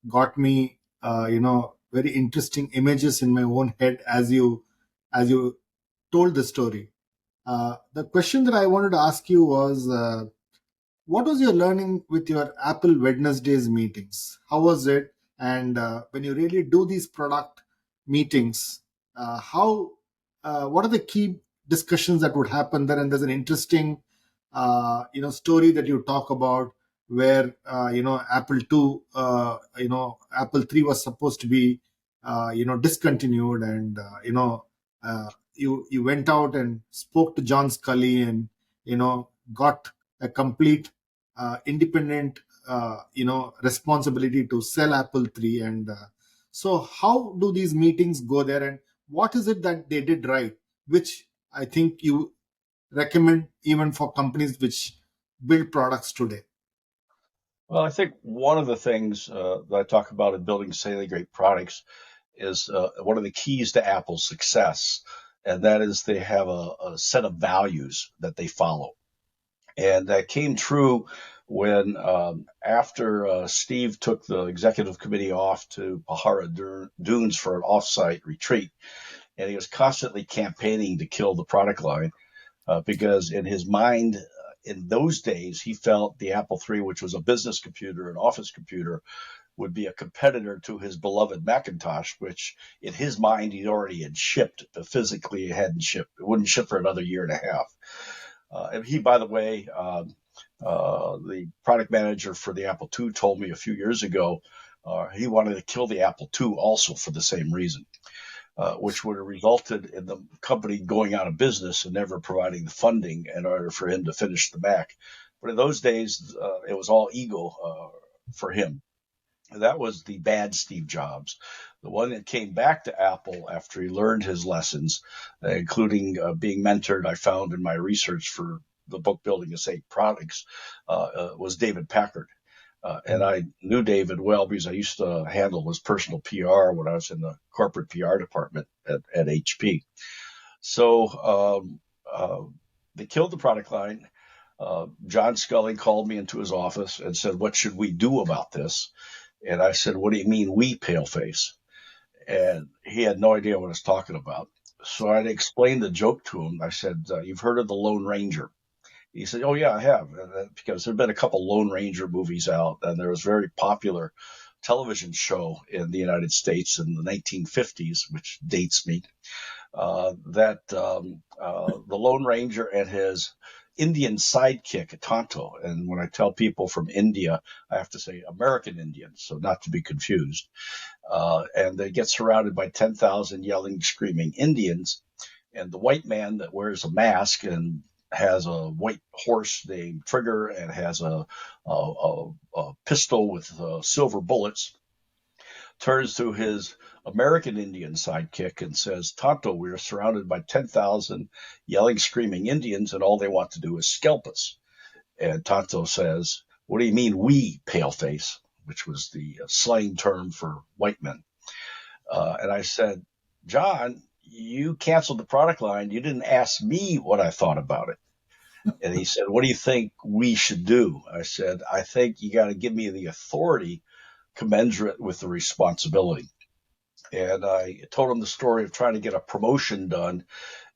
got me, very interesting images in my own head as you told the story. The question that I wanted to ask you was, what was your learning with your Apple Wednesdays meetings? How was it? And when you really do these product meetings, how what are the key discussions that would happen there? And there's an interesting, story that you talk about where Apple two, Apple three was supposed to be, discontinued, and you went out and spoke to John Scully, and got a complete independent responsibility to sell Apple 3. And so how do these meetings go there, and what is it that they did right, which I think you recommend even for companies which build products today? Well, I think one of the things that I talk about in building sailing great products is one of the keys to Apple's success, and that is they have a set of values that they follow. And that came true when, after Steve took the executive committee off to Pahara Dunes for an offsite retreat, and he was constantly campaigning to kill the product line because in his mind, in those days, he felt the Apple III, which was a business computer, an office computer, would be a competitor to his beloved Macintosh, which in his mind he already had shipped, but physically it hadn't shipped. It wouldn't ship for another year and a half. And he, by the way, the product manager for the Apple II told me a few years ago he wanted to kill the Apple II also for the same reason, which would have resulted in the company going out of business and never providing the funding in order for him to finish the Mac. But in those days, it was all ego for him. That was the bad Steve Jobs. The one that came back to Apple after he learned his lessons, including being mentored, I found in my research for the book Building a Safe Products, was David Packard. And I knew David well because I used to handle his personal PR when I was in the corporate PR department at HP. So they killed the product line. John Scully called me into his office and said, "What should we do about this?" And I said, "What do you mean we, paleface?" And he had no idea what I was talking about. So I explained the joke to him. I said, "You've heard of the Lone Ranger?" He said, "Oh, yeah, I have." Because there had been a couple Lone Ranger movies out, and there was a very popular television show in the United States in the 1950s, which dates me, that the Lone Ranger and his Indian sidekick, Tonto. And when I tell people from India, I have to say American Indians, so not to be confused. And they get surrounded by 10,000 yelling, screaming Indians. And the white man that wears a mask and has a white horse named Trigger and has a pistol with silver bullets turns to his American Indian sidekick and says, "Tonto, we are surrounded by 10,000 yelling, screaming Indians, and all they want to do is scalp us." And Tonto says, "What do you mean we, paleface?" Which was the slang term for white men. And I said, "John, you canceled the product line. You didn't ask me what I thought about it." And he said, "What do you think we should do?" I said, "I think you got to give me the authority commensurate with the responsibility." And I told him the story of trying to get a promotion done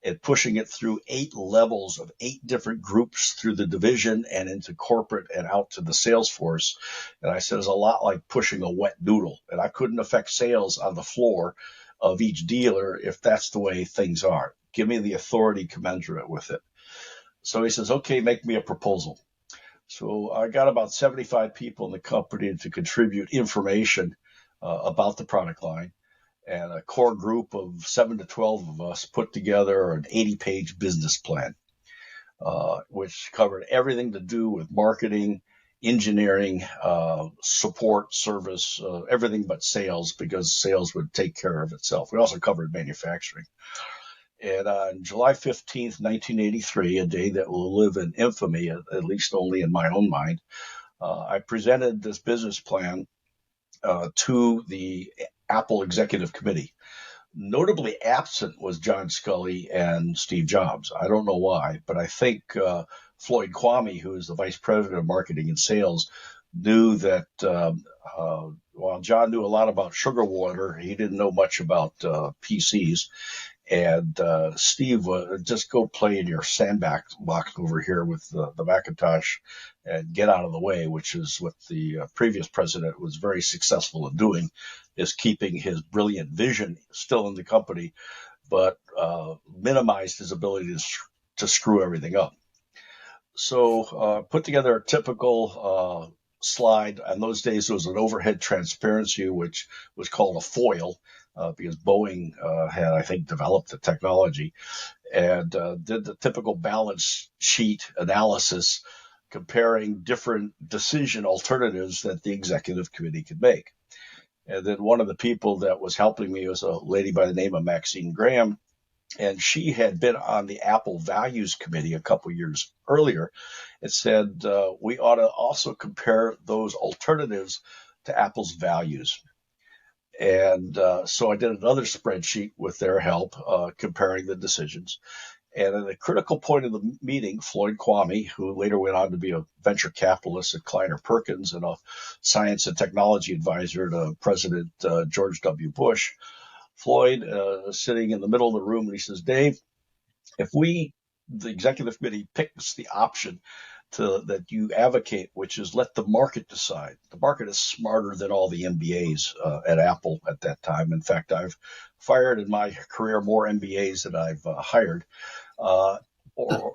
and pushing it through 8 levels of 8 different groups through the division and into corporate and out to the sales force. And I said, it's a lot like pushing a wet noodle. And I couldn't affect sales on the floor of each dealer if that's the way things are. Give me the authority commensurate with it. So he says, "Okay, make me a proposal." So I got about 75 people in the company to contribute information about the product line. And a core group of 7 to 12 of us put together an 80-page business plan, which covered everything to do with marketing, engineering, support, service, everything but sales, because sales would take care of itself. We also covered manufacturing. And on July 15th, 1983, a day that will live in infamy, at least only in my own mind, I presented this business plan to the Apple Executive Committee. Notably absent was John Scully and Steve Jobs. I don't know why, but I think Floyd Kwame, who is the vice president of marketing and sales, knew that while John knew a lot about sugar water, he didn't know much about PCs. And Steve, just go play in your sandbox box over here with the Macintosh and get out of the way, which is what the previous president was very successful in doing, is keeping his brilliant vision still in the company, but minimized his ability to screw everything up. So put together a typical slide. In those days, there was an overhead transparency, which was called a foil, because Boeing had, I think, developed the technology, and did the typical balance sheet analysis comparing different decision alternatives that the executive committee could make. And then one of the people that was helping me was a lady by the name of Maxine Graham, and she had been on the Apple Values Committee a couple years earlier. It said we ought to also compare those alternatives to Apple's values. And so I did another spreadsheet with their help, comparing the decisions. And at a critical point of the meeting, Floyd Kwame, who later went on to be a venture capitalist at Kleiner Perkins and a science and technology advisor to President George W. Bush, Floyd sitting in the middle of the room, and he says, Dave, if the executive committee, picks the option that you advocate, which is let the market decide. The market is smarter than all the MBAs at Apple at that time. In fact, I've fired in my career more MBAs than I've hired. Or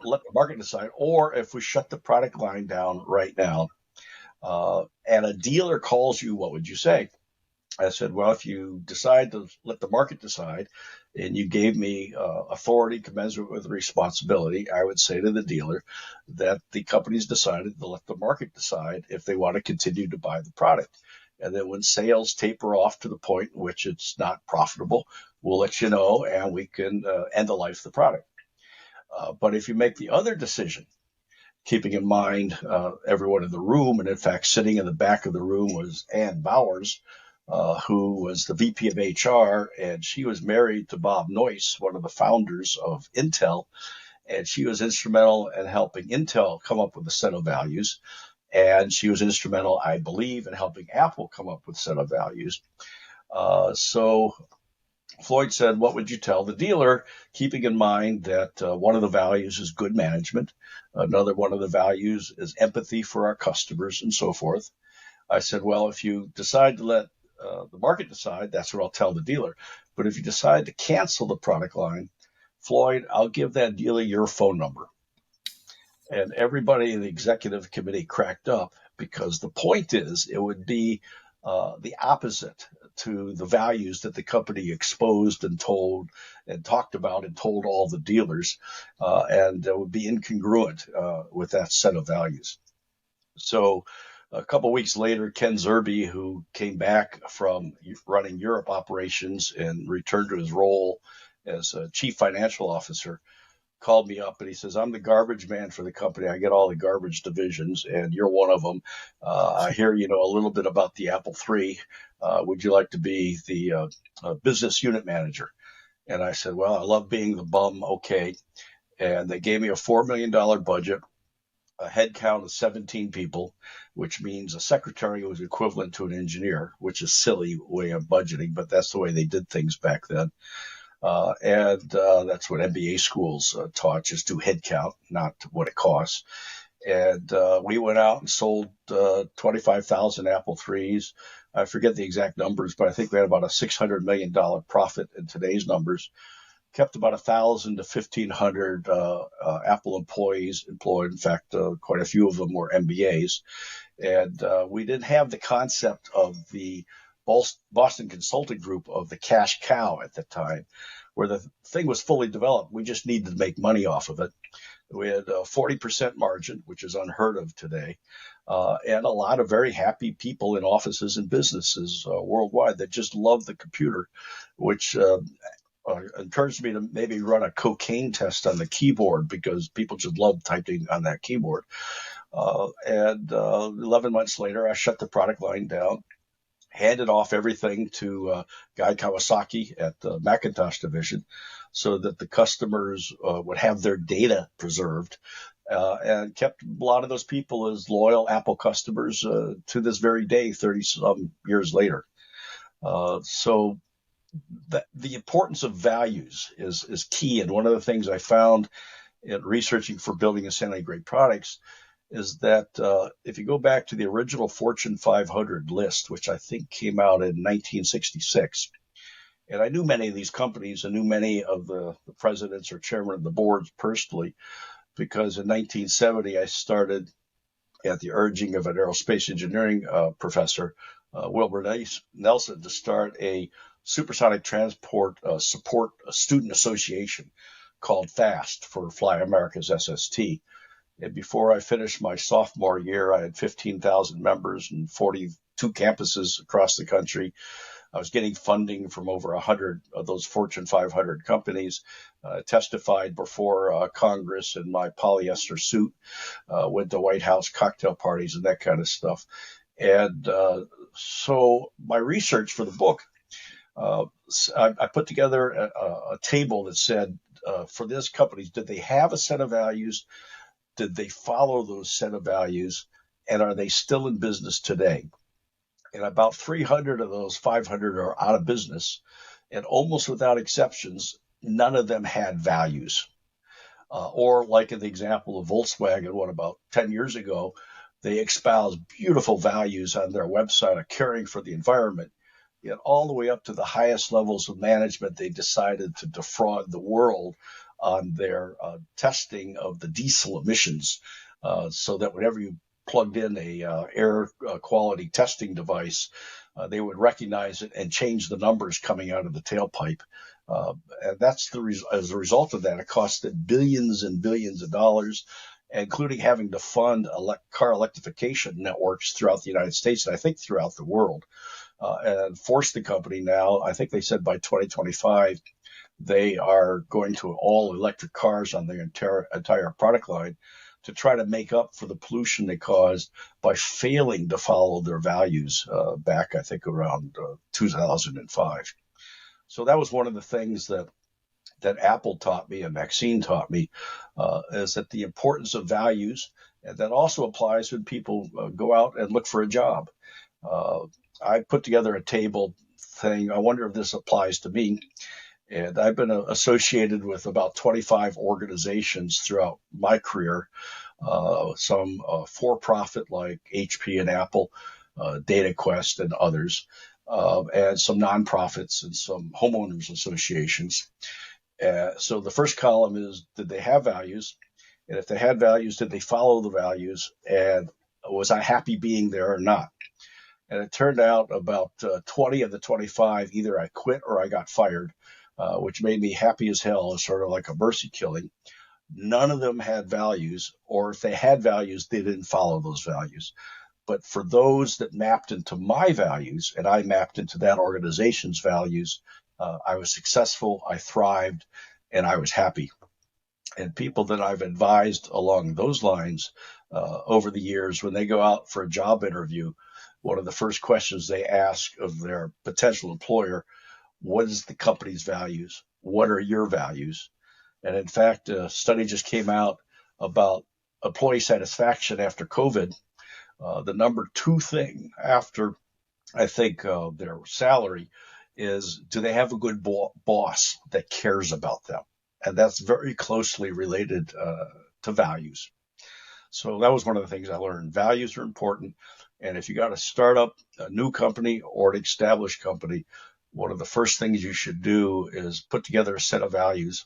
let the market decide. Or if we shut the product line down right now, and a dealer calls you, what would you say? I said, well, if you decide to let the market decide and you gave me authority commensurate with responsibility, I would say to the dealer that the company's decided to let the market decide if they want to continue to buy the product. And then when sales taper off to the point in which it's not profitable, we'll let you know and we can end the life of the product. But if you make the other decision, keeping in mind everyone in the room, and in fact, sitting in the back of the room was Ann Bowers, who was the VP of HR, and she was married to Bob Noyce, one of the founders of Intel, and she was instrumental in helping Intel come up with a set of values, and she was instrumental, I believe, in helping Apple come up with a set of values. So Floyd said, what would you tell the dealer, keeping in mind that one of the values is good management, another one of the values is empathy for our customers, and so forth. I said, well, if you decide to let the market decide, that's what I'll tell the dealer. But if you decide to cancel the product line, Floyd, I'll give that dealer your phone number. And everybody in the executive committee cracked up, because the point is it would be the opposite to the values that the company exposed and told and talked about and told all the dealers, and it would be incongruent with that set of values. So a couple of weeks later, Ken Zerbe, who came back from running Europe operations and returned to his role as a chief financial officer, called me up and he says, I'm the garbage man for the company. I get all the garbage divisions and you're one of them. I hear you know a little bit about the Apple III. Would you like to be the business unit manager? And I said, well, I love being the bum. Okay. And they gave me a $4 million budget, a head count of 17 people, which means a secretary was equivalent to an engineer, which is a silly way of budgeting, but that's the way they did things back then. And that's what MBA schools taught, just do head count, not what it costs. And we went out and sold 25,000 Apple IIIs. I forget the exact numbers, but I think we had about a $600 million profit in today's numbers. Kept about 1,000 to 1,500 Apple employees employed. In fact, quite a few of them were MBAs. And we didn't have the concept of the Boston Consulting Group of the cash cow at the time, where the thing was fully developed. We just needed to make money off of it. We had a 40% margin, which is unheard of today, and a lot of very happy people in offices and businesses worldwide that just love the computer, which encouraged me to maybe run a cocaine test on the keyboard, because people just love typing on that keyboard. And 11 months later, I shut the product line down, handed off everything to Guy Kawasaki at the Macintosh division so that the customers would have their data preserved, and kept a lot of those people as loyal Apple customers to this very day, 30 some years later. So the importance of values is key. And one of the things I found in researching for building and selling great products is that if you go back to the original Fortune 500 list, which I think came out in 1966, and I knew many of these companies, I knew many of the presidents or chairmen of the boards personally, because in 1970 I started at the urging of an aerospace engineering professor, Wilbur Nelson, to start a supersonic transport support student association called FAST for Fly America's SST. And before I finished my sophomore year, I had 15,000 members and 42 campuses across the country. I was getting funding from over 100 of those Fortune 500 companies, testified before Congress in my polyester suit, went to White House cocktail parties and that kind of stuff. And so my research for the book, I put together a table that said, for these companies, did they have a set of values? Did they follow those set of values? And are they still in business today? And about 300 of those 500 are out of business. And almost without exceptions, none of them had values. Or like in the example of Volkswagen, what about 10 years ago, they espoused beautiful values on their website of caring for the environment. Yet all the way up to the highest levels of management, they decided to defraud the world on their testing of the diesel emissions, so that whenever you plugged in a air quality testing device, they would recognize it and change the numbers coming out of the tailpipe. And that's as a result of that, it costed billions and billions of dollars, including having to fund car electrification networks throughout the United States and I think throughout the world, and forced the company now, I think they said by 2025, they are going to all electric cars on their entire product line to try to make up for the pollution they caused by failing to follow their values back, I think, around 2005. So that was one of the things that Apple taught me and Maxine taught me, is that the importance of values, and that also applies when people go out and look for a job. I put together a table thing. I wonder if this applies to me. And I've been associated with about 25 organizations throughout my career, some for-profit like HP and Apple, DataQuest and others, and some nonprofits and some homeowners associations. So the first column is, did they have values? And if they had values, did they follow the values? And was I happy being there or not? And it turned out about 20 of the 25, either I quit or I got fired, which made me happy as hell, as sort of like a mercy killing. None of them had values, or if they had values, they didn't follow those values. But for those that mapped into my values, and I mapped into that organization's values, I was successful, I thrived, and I was happy. And people that I've advised along those lines over the years, when they go out for a job interview, one of the first questions they ask of their potential employer, what is the company's values? What are your values? And in fact, a study just came out about employee satisfaction after COVID. The number two thing after, I think, their salary is, do they have a good boss that cares about them? And that's very closely related to values. So that was one of the things I learned. Values are important. And if you got to start up a new company or an established company, one of the first things you should do is put together a set of values,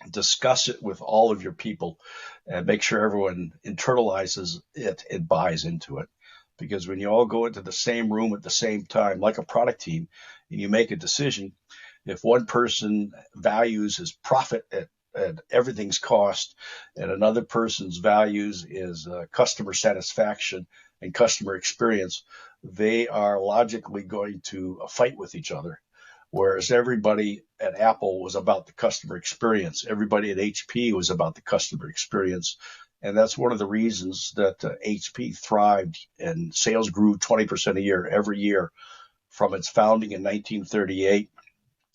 discuss it with all of your people, and make sure everyone internalizes it and buys into it. Because when you all go into the same room at the same time, like a product team, and you make a decision, if one person values is profit at everything's cost, and another person's values is customer satisfaction and customer experience, they are logically going to fight with each other. Whereas everybody at Apple was about the customer experience, everybody at HP was about the customer experience, And that's one of the reasons that HP thrived and sales grew 20% a year every year from its founding in 1938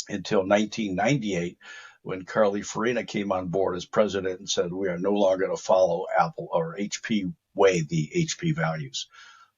until 1998, when Carly Farina came on board as president and said, we are no longer going to follow Apple or HP way, the HP values.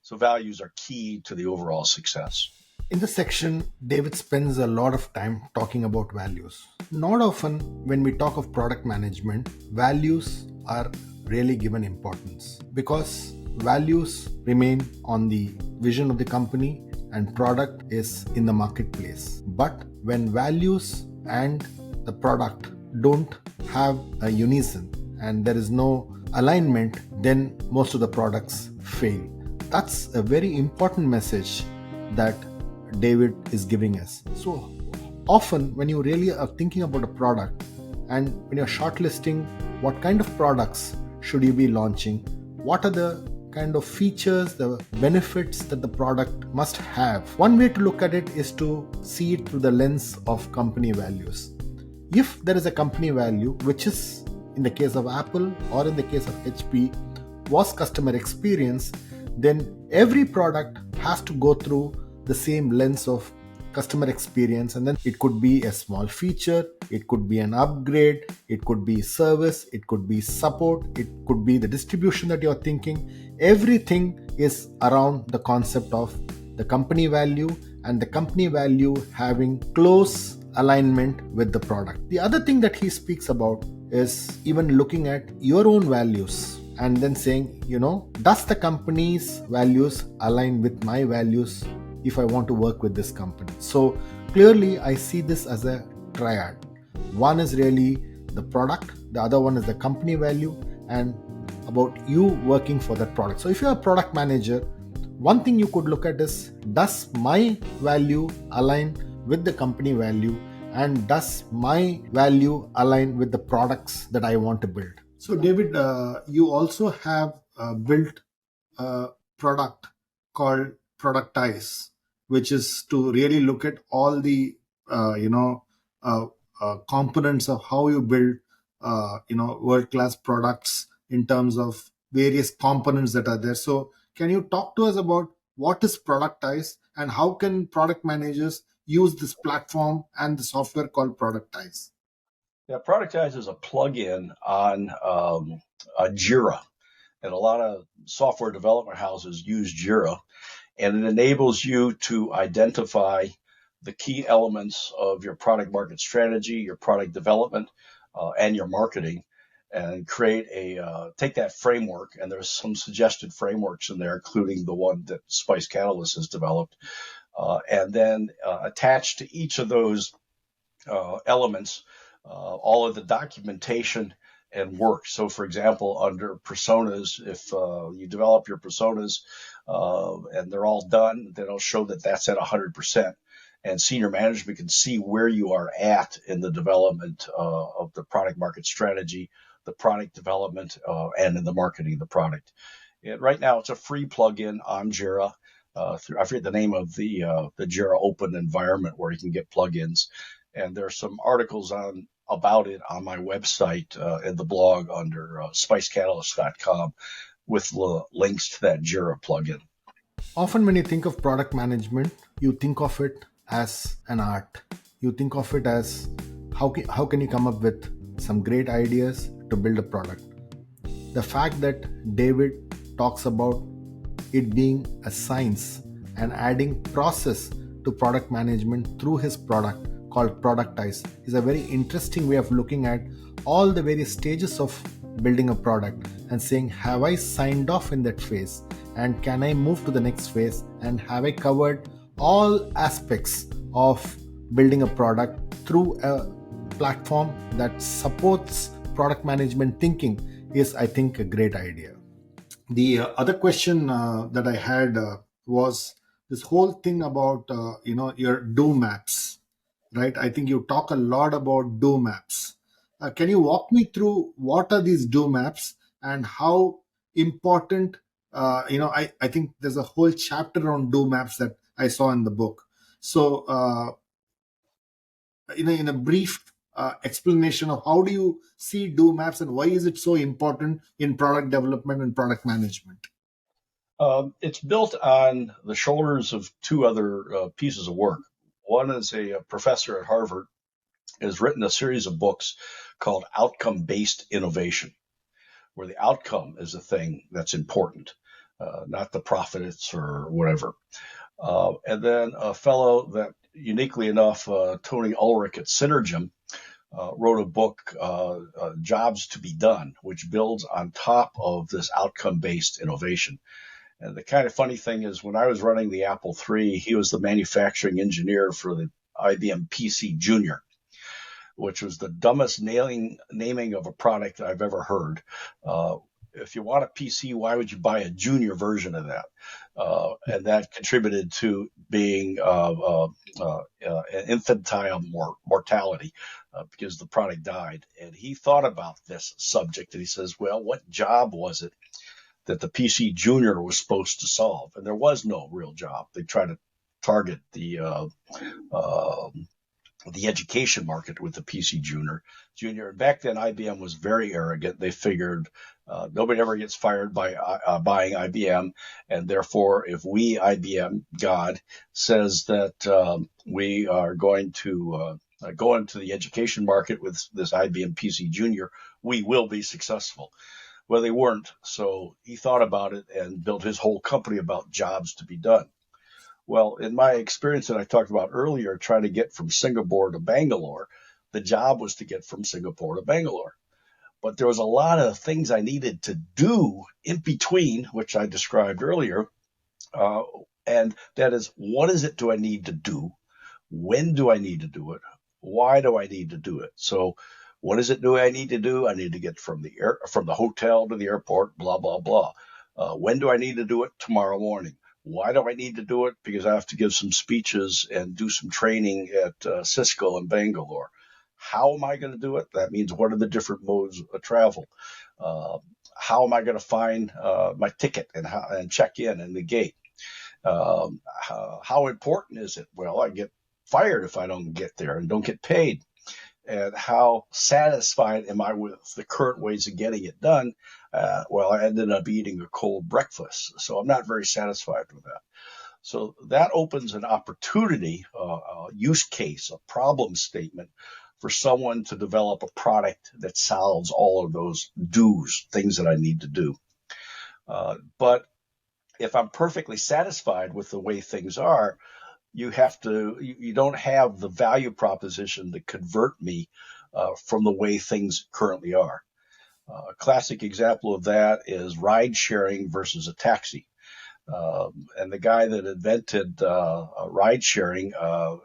So values are key to the overall success. In this section, David spends a lot of time talking about values. Not often, when we talk of product management, values are really given importance because values remain on the vision of the company and product is in the marketplace. But when values and the product don't have a unison and there is no alignment, then most of the products fail. That's a very important message that David is giving us. So often, when you really are thinking about a product and when you're shortlisting what kind of products should you be launching, what are the kind of features, the benefits that the product must have, one way to look at it is to see it through the lens of company values. If there is a company value, which is in the case of Apple or in the case of HP, was customer experience, then every product has to go through the same lens of customer experience, and then it could be a small feature, it could be an upgrade, it could be service, it could be support, it could be the distribution that you're thinking. Everything is around the concept of the company value and the company value having close alignment with the product. The other thing that he speaks about is even looking at your own values and then saying, does the company's values align with my values if I want to work with this company? So clearly, I see this as a triad. One is really the product, the other one is the company value, and about you working for that product. So if you're a product manager, one thing you could look at is, does my value align with the company value, and does my value align with the products that I want to build? So David, you also have built a product called Productize, which is to really look at all the uh, components of how you build world class products in terms of various components that are there. So can you talk to us about what is Productize and how can product managers use this platform and the software called Productize? Yeah, Productize is a plugin on Jira, and a lot of software development houses use Jira, and it enables you to identify the key elements of your product market strategy, your product development, and your marketing, and create take that framework. And there's some suggested frameworks in there, including the one that Spice Catalyst has developed, and then attach to each of those elements all of the documentation and work. So, for example, under personas, if you develop your personas and they're all done, then it'll show that that's at 100%. And senior management can see where you are at in the development of the product market strategy, the product development, and in the marketing of the product. Right now, it's a free plugin on Jira. I forget the name of the Jira open environment where you can get plugins, and there's some articles about it on my website in the blog under spicecatalyst.com with links to that Jira plugin. Often, when you think of product management, you think of it as an art. You think of it as how can you come up with some great ideas to build a product. The fact that David talks about it being a science and adding process to product management through his product called Productize is a very interesting way of looking at all the various stages of building a product and saying, have I signed off in that phase, and can I move to the next phase, and have I covered all aspects of building a product through a platform that supports product management thinking is, I think, a great idea. The other question that I had was this whole thing about your do maps, right? I think you talk a lot about do maps. Can you walk me through what are these do maps and how important? I think there's a whole chapter on do maps that I saw in the book. So in a brief explanation of how do you see do maps and why is it so important in product development and product management? It's built on the shoulders of two other pieces of work. One is a professor at Harvard has written a series of books called outcome-based innovation, where the outcome is the thing that's important, not the profits or whatever. And then a fellow that, uniquely enough, Tony Ulrich at Synergem, wrote a book, Jobs to be Done, which builds on top of this outcome-based innovation. And the kind of funny thing is, when I was running the Apple III, he was the manufacturing engineer for the IBM PC Junior, which was the dumbest naming of a product I've ever heard. If you want a PC, why would you buy a junior version of that? And that contributed to being infantile mortality because the product died. And he thought about this subject and he says, well, what job was it that the PC Junior was supposed to solve? And there was no real job. They tried to target the education market with the PC Junior. And back then, IBM was very arrogant. They figured nobody ever gets fired by buying IBM, and therefore, if we, IBM, God, says that we are going to go into the education market with this IBM PC Junior, we will be successful. Well, they weren't, so he thought about it and built his whole company about jobs to be done. Well, in my experience that I talked about earlier, trying to get from Singapore to Bangalore, the job was to get from Singapore to Bangalore. But there was a lot of things I needed to do in between, which I described earlier. And that is, what is it do I need to do? When do I need to do it? Why do I need to do it? So what is it do I need to do? I need to get from the hotel to the airport, blah, blah, blah. When do I need to do it? Tomorrow morning. Why do I need to do it? Because I have to give some speeches and do some training at Cisco in Bangalore. How am I going to do it? That means what are the different modes of travel? How am I going to find my ticket and check in the gate? How important is it? Well, I get fired if I don't get there and don't get paid. And how satisfied am I with the current ways of getting it done? Well, I ended up eating a cold breakfast, so I'm not very satisfied with that. So that opens an opportunity, a use case, a problem statement for someone to develop a product that solves all of those do's, things that I need to do. But if I'm perfectly satisfied with the way things are, you don't have the value proposition to convert me from the way things currently are. A classic example of that is ride sharing versus a taxi. And the guy that invented ride sharing, a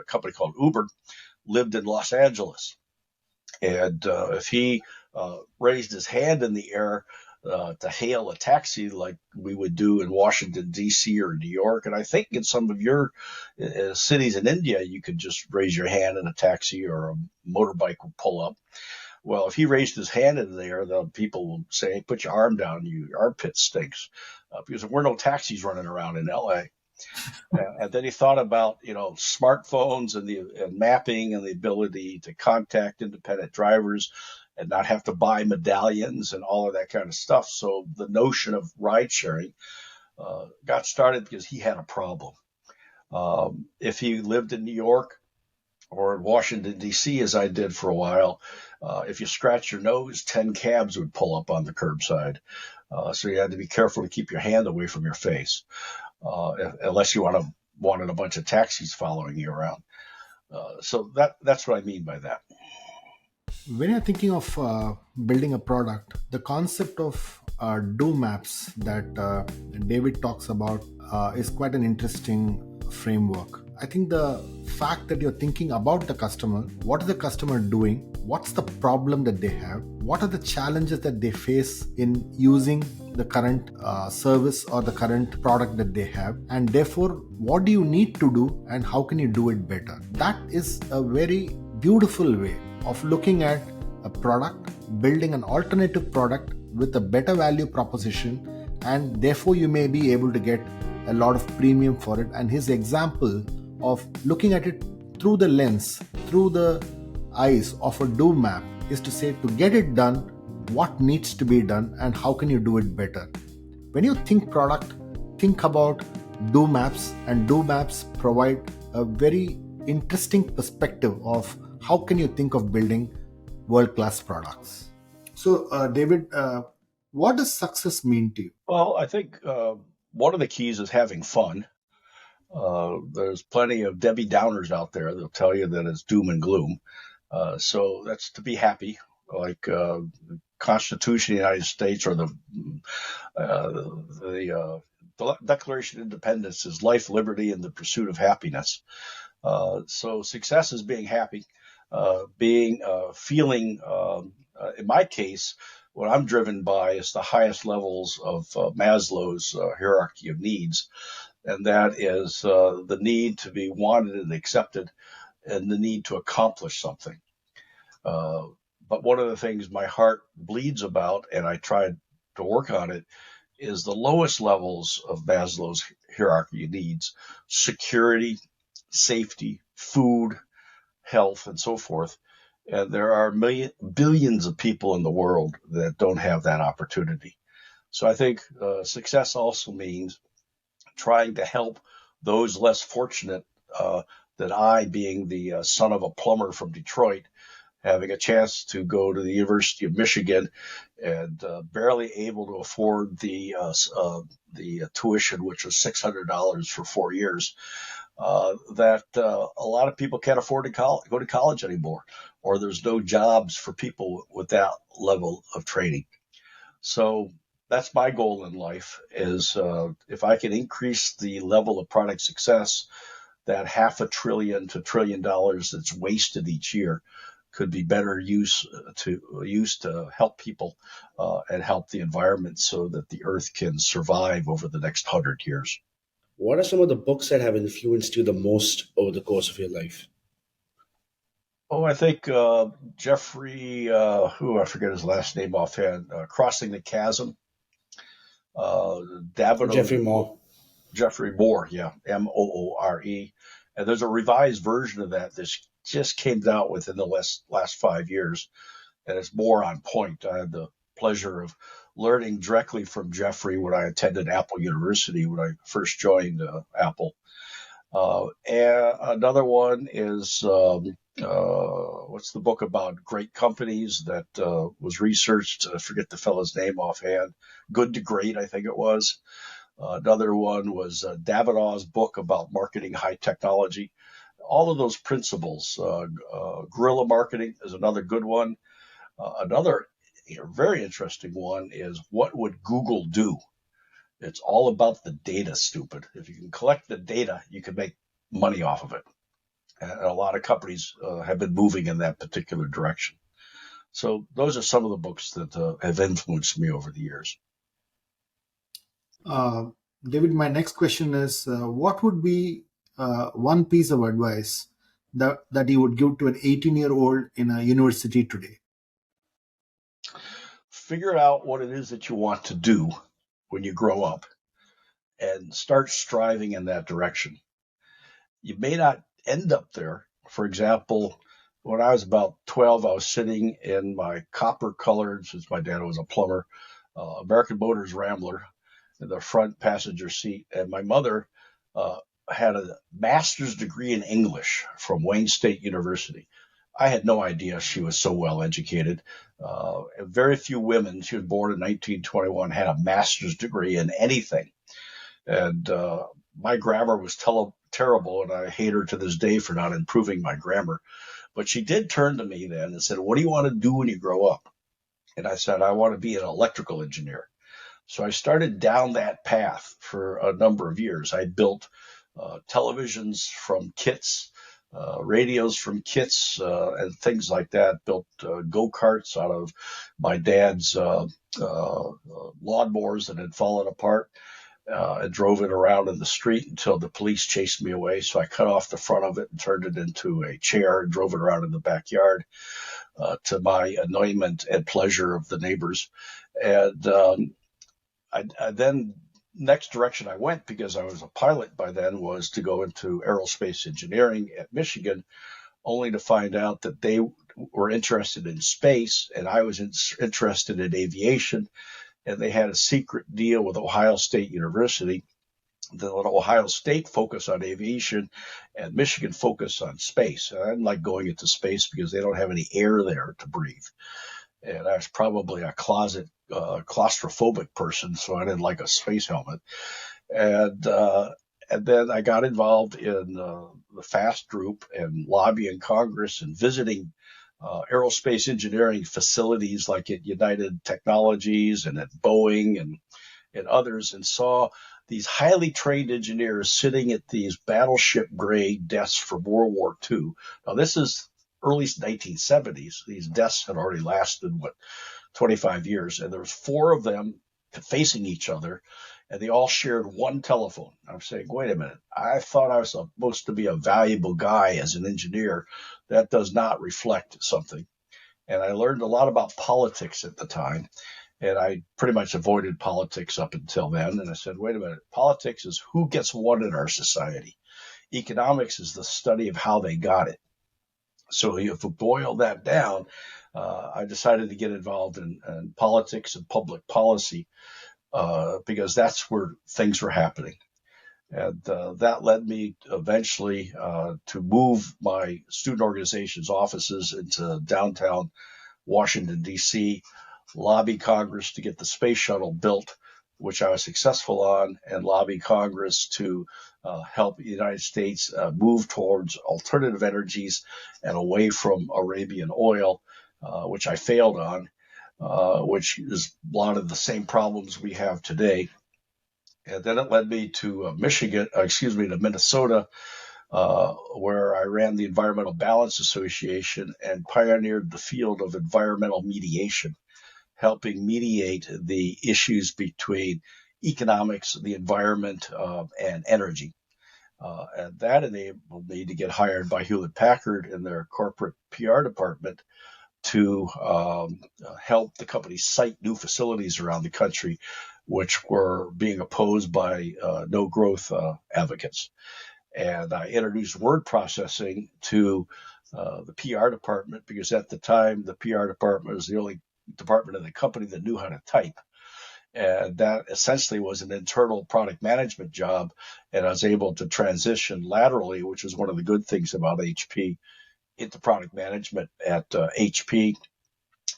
company called Uber, lived in Los Angeles. And if he raised his hand in the air to hail a taxi like we would do in Washington, D.C. or New York. And I think in some of your cities in India, you could just raise your hand in a taxi or a motorbike would pull up. Well, if he raised his hand in there, the people will say, hey, put your arm down, your armpit stinks. Because there were no taxis running around in L.A. And then he thought about, smartphones and mapping and the ability to contact independent drivers and not have to buy medallions and all of that kind of stuff. So the notion of ride sharing got started because he had a problem. If he lived in New York or in Washington, D.C., as I did for a while, if you scratch your nose, 10 cabs would pull up on the curbside. So you had to be careful to keep your hand away from your face, unless you wanted a bunch of taxis following you around. So that's what I mean by that. When you're thinking of building a product, the concept of do maps that David talks about is quite an interesting framework. I think the fact that you're thinking about the customer, what is the customer doing, what's the problem that they have, what are the challenges that they face in using the current service or the current product that they have, and therefore what do you need to do and how can you do it better. That is a very beautiful way of looking at a product, building an alternative product with a better value proposition, and therefore you may be able to get a lot of premium for it. And his example of looking at it through the lens, through the eyes of a do map is to say, to get it done, what needs to be done and how can you do it better. When you think product, think about do maps, and do maps provide a very interesting perspective of how can you think of building world class products. So, David, what does success mean to you? Well, I think one of the keys is having fun. There's plenty of Debbie Downers out there that'll tell you that it's doom and gloom. So that's to be happy, like the Constitution of the United States or uh, the Declaration of Independence is life, liberty, and the pursuit of happiness. So success is being happy, being feeling. In my case, what I'm driven by is the highest levels of Maslow's hierarchy of needs, and that is the need to be wanted and accepted, and the need to accomplish something. Uh, but one of the things my heart bleeds about, and I tried to work on it, is the lowest levels of Maslow's hierarchy of needs: security, safety, food, health, and so forth. And there are billions of people in the world that don't have that opportunity. So I think success also means trying to help those less fortunate. That I, being the son of a plumber from Detroit, having a chance to go to the University of Michigan and barely able to afford the tuition, which was $600 for 4 years. That a lot of people can't afford to go to college anymore, or there's no jobs for people with that level of training. So that's my goal in life: is if I can increase the level of product success, that $500 billion to $1 trillion that's wasted each year could be better used to help people and help the environment so that the earth can survive over the next 100 years. What are some of the books that have influenced you the most over the course of your life? Oh, I think Jeffrey, who I forget his last name offhand, Crossing the Chasm, uh, Davidoff, Jeffrey Moore. Jeffrey Moore, yeah, Moore. And there's a revised version of that that just came out within the last 5 years, and it's more on point. I had the pleasure of learning directly from Jeffrey when I attended Apple University when I first joined Apple. And another one is what's the book about great companies that was researched? I forget the fellow's name offhand. Good to Great, I think it was. Another one was Davidoff's book about marketing high technology. All of those principles. Guerrilla marketing is another good one. Another very interesting one is What Would Google Do? It's all about the data, stupid. If you can collect the data, you can make money off of it. And a lot of companies have been moving in that particular direction. So those are some of the books that have influenced me over the years. Uh, David, my next question is, what would be one piece of advice that you would give to an 18-year-old in a university today? Figure out what it is that you want to do when you grow up and start striving in that direction. You may not end up there. For example, when I was about 12, I was sitting in my copper colored, since my dad was a plumber, American Motors Rambler in the front passenger seat. And my mother uh, had a master's degree in English from Wayne State University. I had no idea she was so well educated. Very few women, she was born in 1921, had a master's degree in anything. And my grammar was terrible, and I hate her to this day for not improving my grammar. But she did turn to me then and said, "What do you want to do when you grow up?" And I said, "I want to be an electrical engineer." So I started down that path for a number of years. I built televisions from kits, radios from kits, and things like that. Built go karts out of my dad's lawnmowers that had fallen apart. I drove it around in the street until the police chased me away. So I cut off the front of it and turned it into a chair and drove it around in the backyard to my annoyment and pleasure of the neighbors. And I then, next direction I went, because I was a pilot by then, was to go into aerospace engineering at Michigan, only to find out that they were interested in space, and I was interested in aviation. And they had a secret deal with Ohio State University. The Ohio State focus on aviation and Michigan focus on space. And I didn't like going into space because they don't have any air there to breathe. And I was probably a closet claustrophobic person, so I didn't like a space helmet. And then I got involved in the FAST group and lobbying Congress and visiting aerospace engineering facilities like at United Technologies and at Boeing and others, and saw these highly trained engineers sitting at these battleship grade desks from World War II. Now, this is early 1970s. These desks had already lasted, 25 years. And there was four of them facing each other, and they all shared one telephone. I'm saying, wait a minute. I thought I was supposed to be a valuable guy as an engineer. That does not reflect something. And I learned a lot about politics at the time. And I pretty much avoided politics up until then. And I said, wait a minute, politics is who gets what in our society. Economics is the study of how they got it. So if we boil that down, I decided to get involved in politics and public policy because that's where things were happening. And that led me eventually to move my student organization's offices into downtown Washington, D.C., lobby Congress to get the space shuttle built, which I was successful on, and lobby Congress to help the United States move towards alternative energies and away from Arabian oil, which I failed on, which is a lot of the same problems we have today. And then it led me to to Minnesota, where I ran the Environmental Balance Association and pioneered the field of environmental mediation, helping mediate the issues between economics, the environment, and energy. And that enabled me to get hired by Hewlett Packard in their corporate PR department to help the company site new facilities around the country, which were being opposed by no growth advocates. And I introduced word processing to the PR department because at the time the PR department was the only department in the company that knew how to type. And that essentially was an internal product management job. And I was able to transition laterally, which was one of the good things about HP, into product management at HP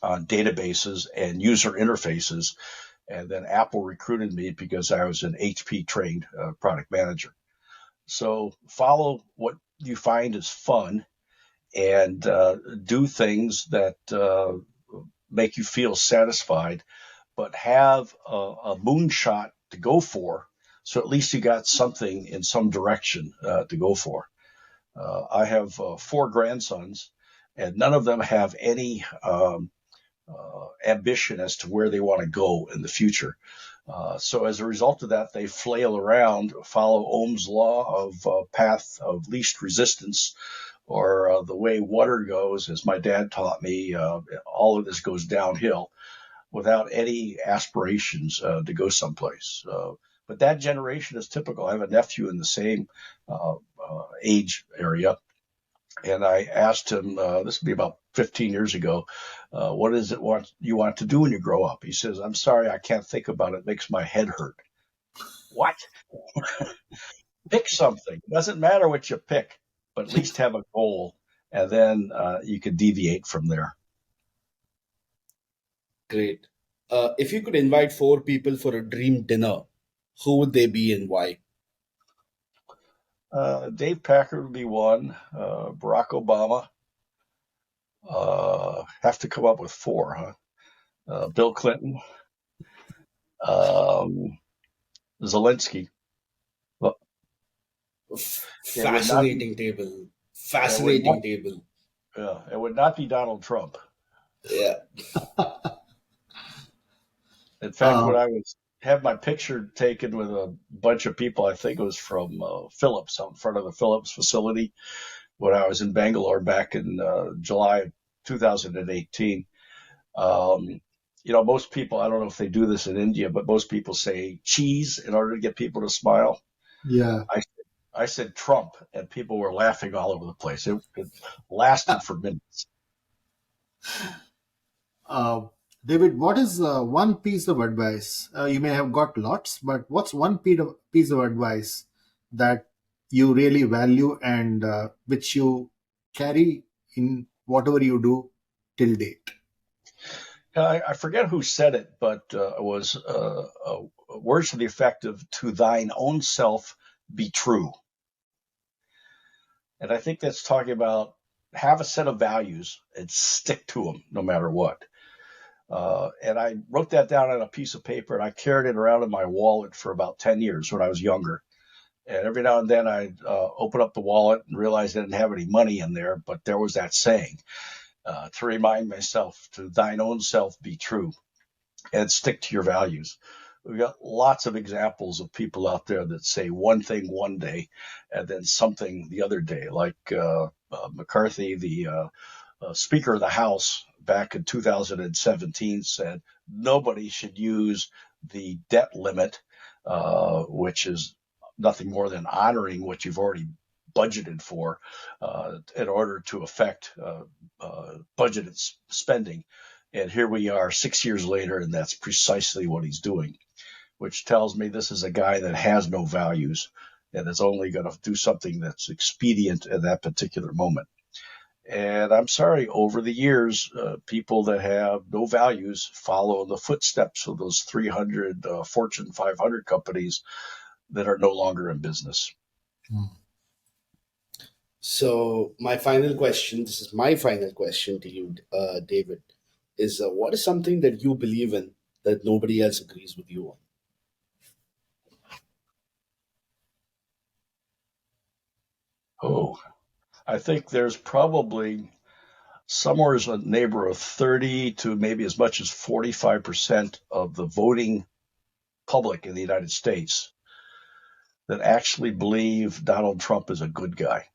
on databases and user interfaces. And then Apple recruited me because I was an HP trained product manager. So follow what you find is fun and do things that make you feel satisfied, but have a moonshot to go for. So at least you got something in some direction to go for. I have 4 grandsons, and none of them have any ambition as to where they want to go in the future. So as a result of that, they flail around, follow Ohm's law of path of least resistance, or the way water goes, as my dad taught me, all of this goes downhill without any aspirations to go someplace. But that generation is typical. I have a nephew in the same age area, and I asked him, this would be about 15 years ago, what is it you want to do when you grow up? He says, I'm sorry, I can't think about it. It makes my head hurt. What? Pick something. It doesn't matter what you pick, but at least have a goal, and then you can deviate from there. Great. If you could invite 4 people for a dream dinner, who would they be and why? Dave Packard would be one. Barack Obama. Have to come up with 4, huh? Bill Clinton. Zelensky. Well, Fascinating table. Fascinating table. Yeah, it would not be Donald Trump. Yeah. In fact, when I had my picture taken with a bunch of people, I think it was from Philips, out in front of the Philips facility, when I was in Bangalore back in July of 2018. Most people, I don't know if they do this in India, but most people say cheese in order to get people to smile. Yeah. I said Trump, and people were laughing all over the place. It lasted for minutes. Uh, David, what is one piece of advice? You may have got lots, but what's one piece of advice that you really value and which you carry in whatever you do till date? I forget who said it, but it was words to the effect of "to thine own self be true." And I think that's talking about have a set of values and stick to them no matter what. And I wrote that down on a piece of paper and I carried it around in my wallet for about 10 years when I was younger. And every now and then I'd open up the wallet and realize I didn't have any money in there, but there was that saying to remind myself, to thine own self be true and stick to your values. We've got lots of examples of people out there that say one thing one day and then something the other day, like McCarthy, the Speaker of the House back in 2017 said nobody should use the debt limit, which is nothing more than honoring what you've already budgeted for in order to affect budgeted spending. And here we are 6 years later, and that's precisely what he's doing, which tells me this is a guy that has no values and is only going to do something that's expedient at that particular moment. And I'm sorry, over the years, people that have no values follow in the footsteps of those 300 Fortune 500 companies that are no longer in business. So my final question, this is my final question to you, David, is what is something that you believe in that nobody else agrees with you on? Oh, I think there's probably somewhere in the neighborhood of 30 to maybe as much as 45% of the voting public in the United States that actually believe Donald Trump is a good guy.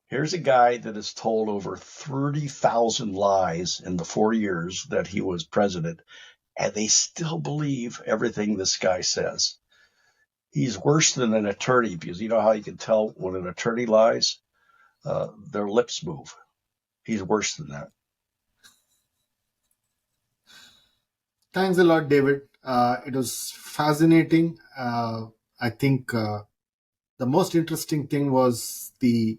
Here's a guy that has told over 30,000 lies in the 4 years that he was president, and they still believe everything this guy says. He's worse than an attorney because you know how you can tell when an attorney lies? Their lips move. He's worse than that. Thanks a lot, David. It was fascinating. I think the most interesting thing was the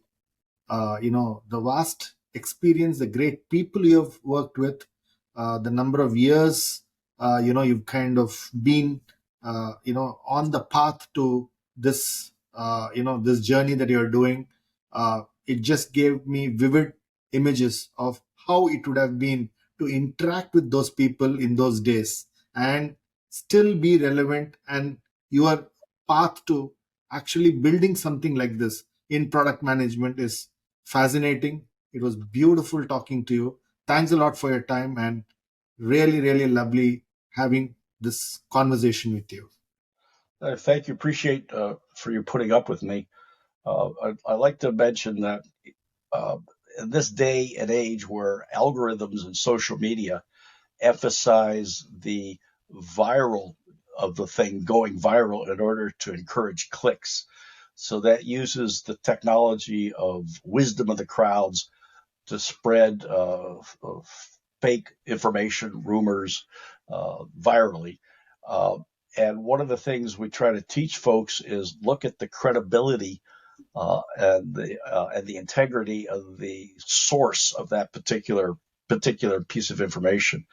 vast experience, the great people you have worked with, the number of years, you've kind of been, on the path to this, this journey that you're doing. It just gave me vivid images of how it would have been to interact with those people in those days and still be relevant, and your path to actually building something like this in product management is fascinating. It was beautiful talking to you. Thanks a lot for your time, and really, really lovely having this conversation with you. Thank you. Appreciate for you putting up with me. I like to mention that uh, in this day and age where algorithms and social media emphasize the viral of the thing going viral in order to encourage clicks. So that uses the technology of wisdom of the crowds to spread fake information, rumors virally. Uh, and one of the things we try to teach folks is look at the credibility and the integrity of the source of that particular piece of information.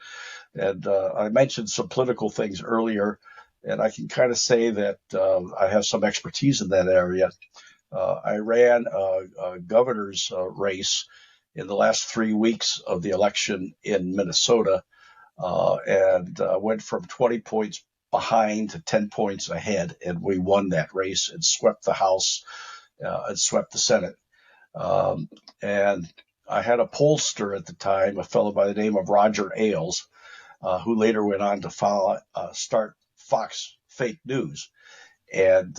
And I mentioned some political things earlier, and I can kind of say that I have some expertise in that area. I ran a governor's race in the last 3 weeks of the election in Minnesota, and went from 20 points behind to 10 points ahead, and we won that race and swept the House and swept the Senate. And I had a pollster at the time, a fellow by the name of Roger Ailes, who later went on to start Fox Fake News. And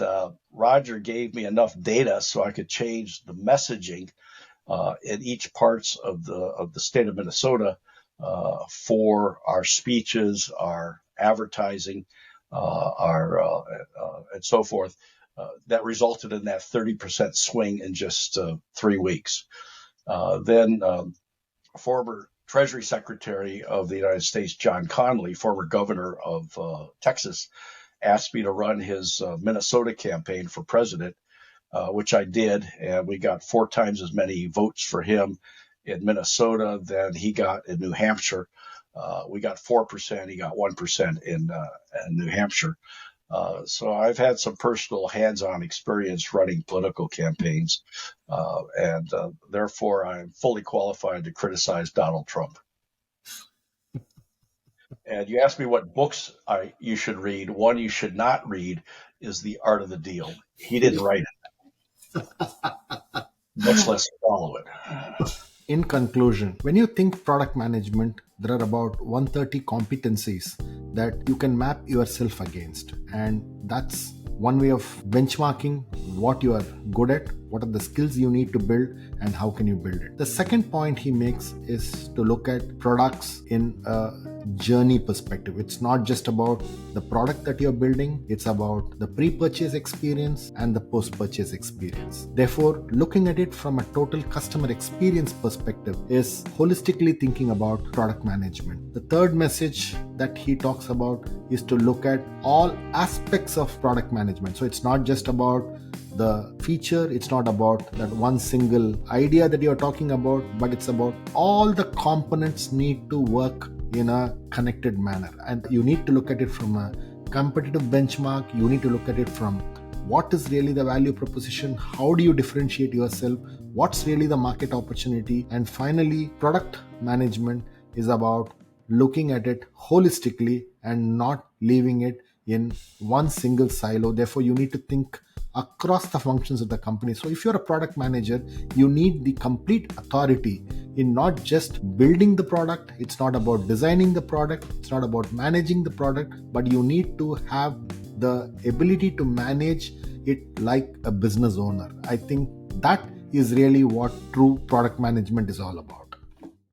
Roger gave me enough data so I could change the messaging in each parts of the state of Minnesota for our speeches, our advertising, our and so forth. That resulted in that 30% swing in just 3 weeks. Then former Treasury Secretary of the United States, John Connally, former governor of Texas, asked me to run his Minnesota campaign for president, which I did. And we got 4 times as many votes for him in Minnesota than he got in New Hampshire. We got 4%, he got 1% in New Hampshire. So I've had some personal hands-on experience running political campaigns, and therefore I'm fully qualified to criticize Donald Trump. And you asked me what books you should read. One you should not read is The Art of the Deal. He didn't write it, much less follow it. In conclusion, when you think product management, there are about 130 competencies that you can map yourself against. And that's one way of benchmarking what you are good at, what are the skills you need to build, and how can you build it. The second point he makes is to look at products in a journey perspective. It's not just about the product that you're building, it's about the pre-purchase experience and the post-purchase experience. Therefore, looking at it from a total customer experience perspective is holistically thinking about product management. The third message that he talks about is to look at all aspects of product management. So it's not just about the feature, it's not about that one single idea that you're talking about, but it's about all the components need to work in a connected manner. And you need to look at it from a competitive benchmark. You need to look at it from what is really the value proposition, how do you differentiate yourself, what's really the market opportunity. And finally, product management is about looking at it holistically and not leaving it in one single silo. Therefore, you need to think across the functions of the company. So if you're a product manager, you need the complete authority in not just building the product, it's not about designing the product, it's not about managing the product, but you need to have the ability to manage it like a business owner. I think that is really what true product management is all about.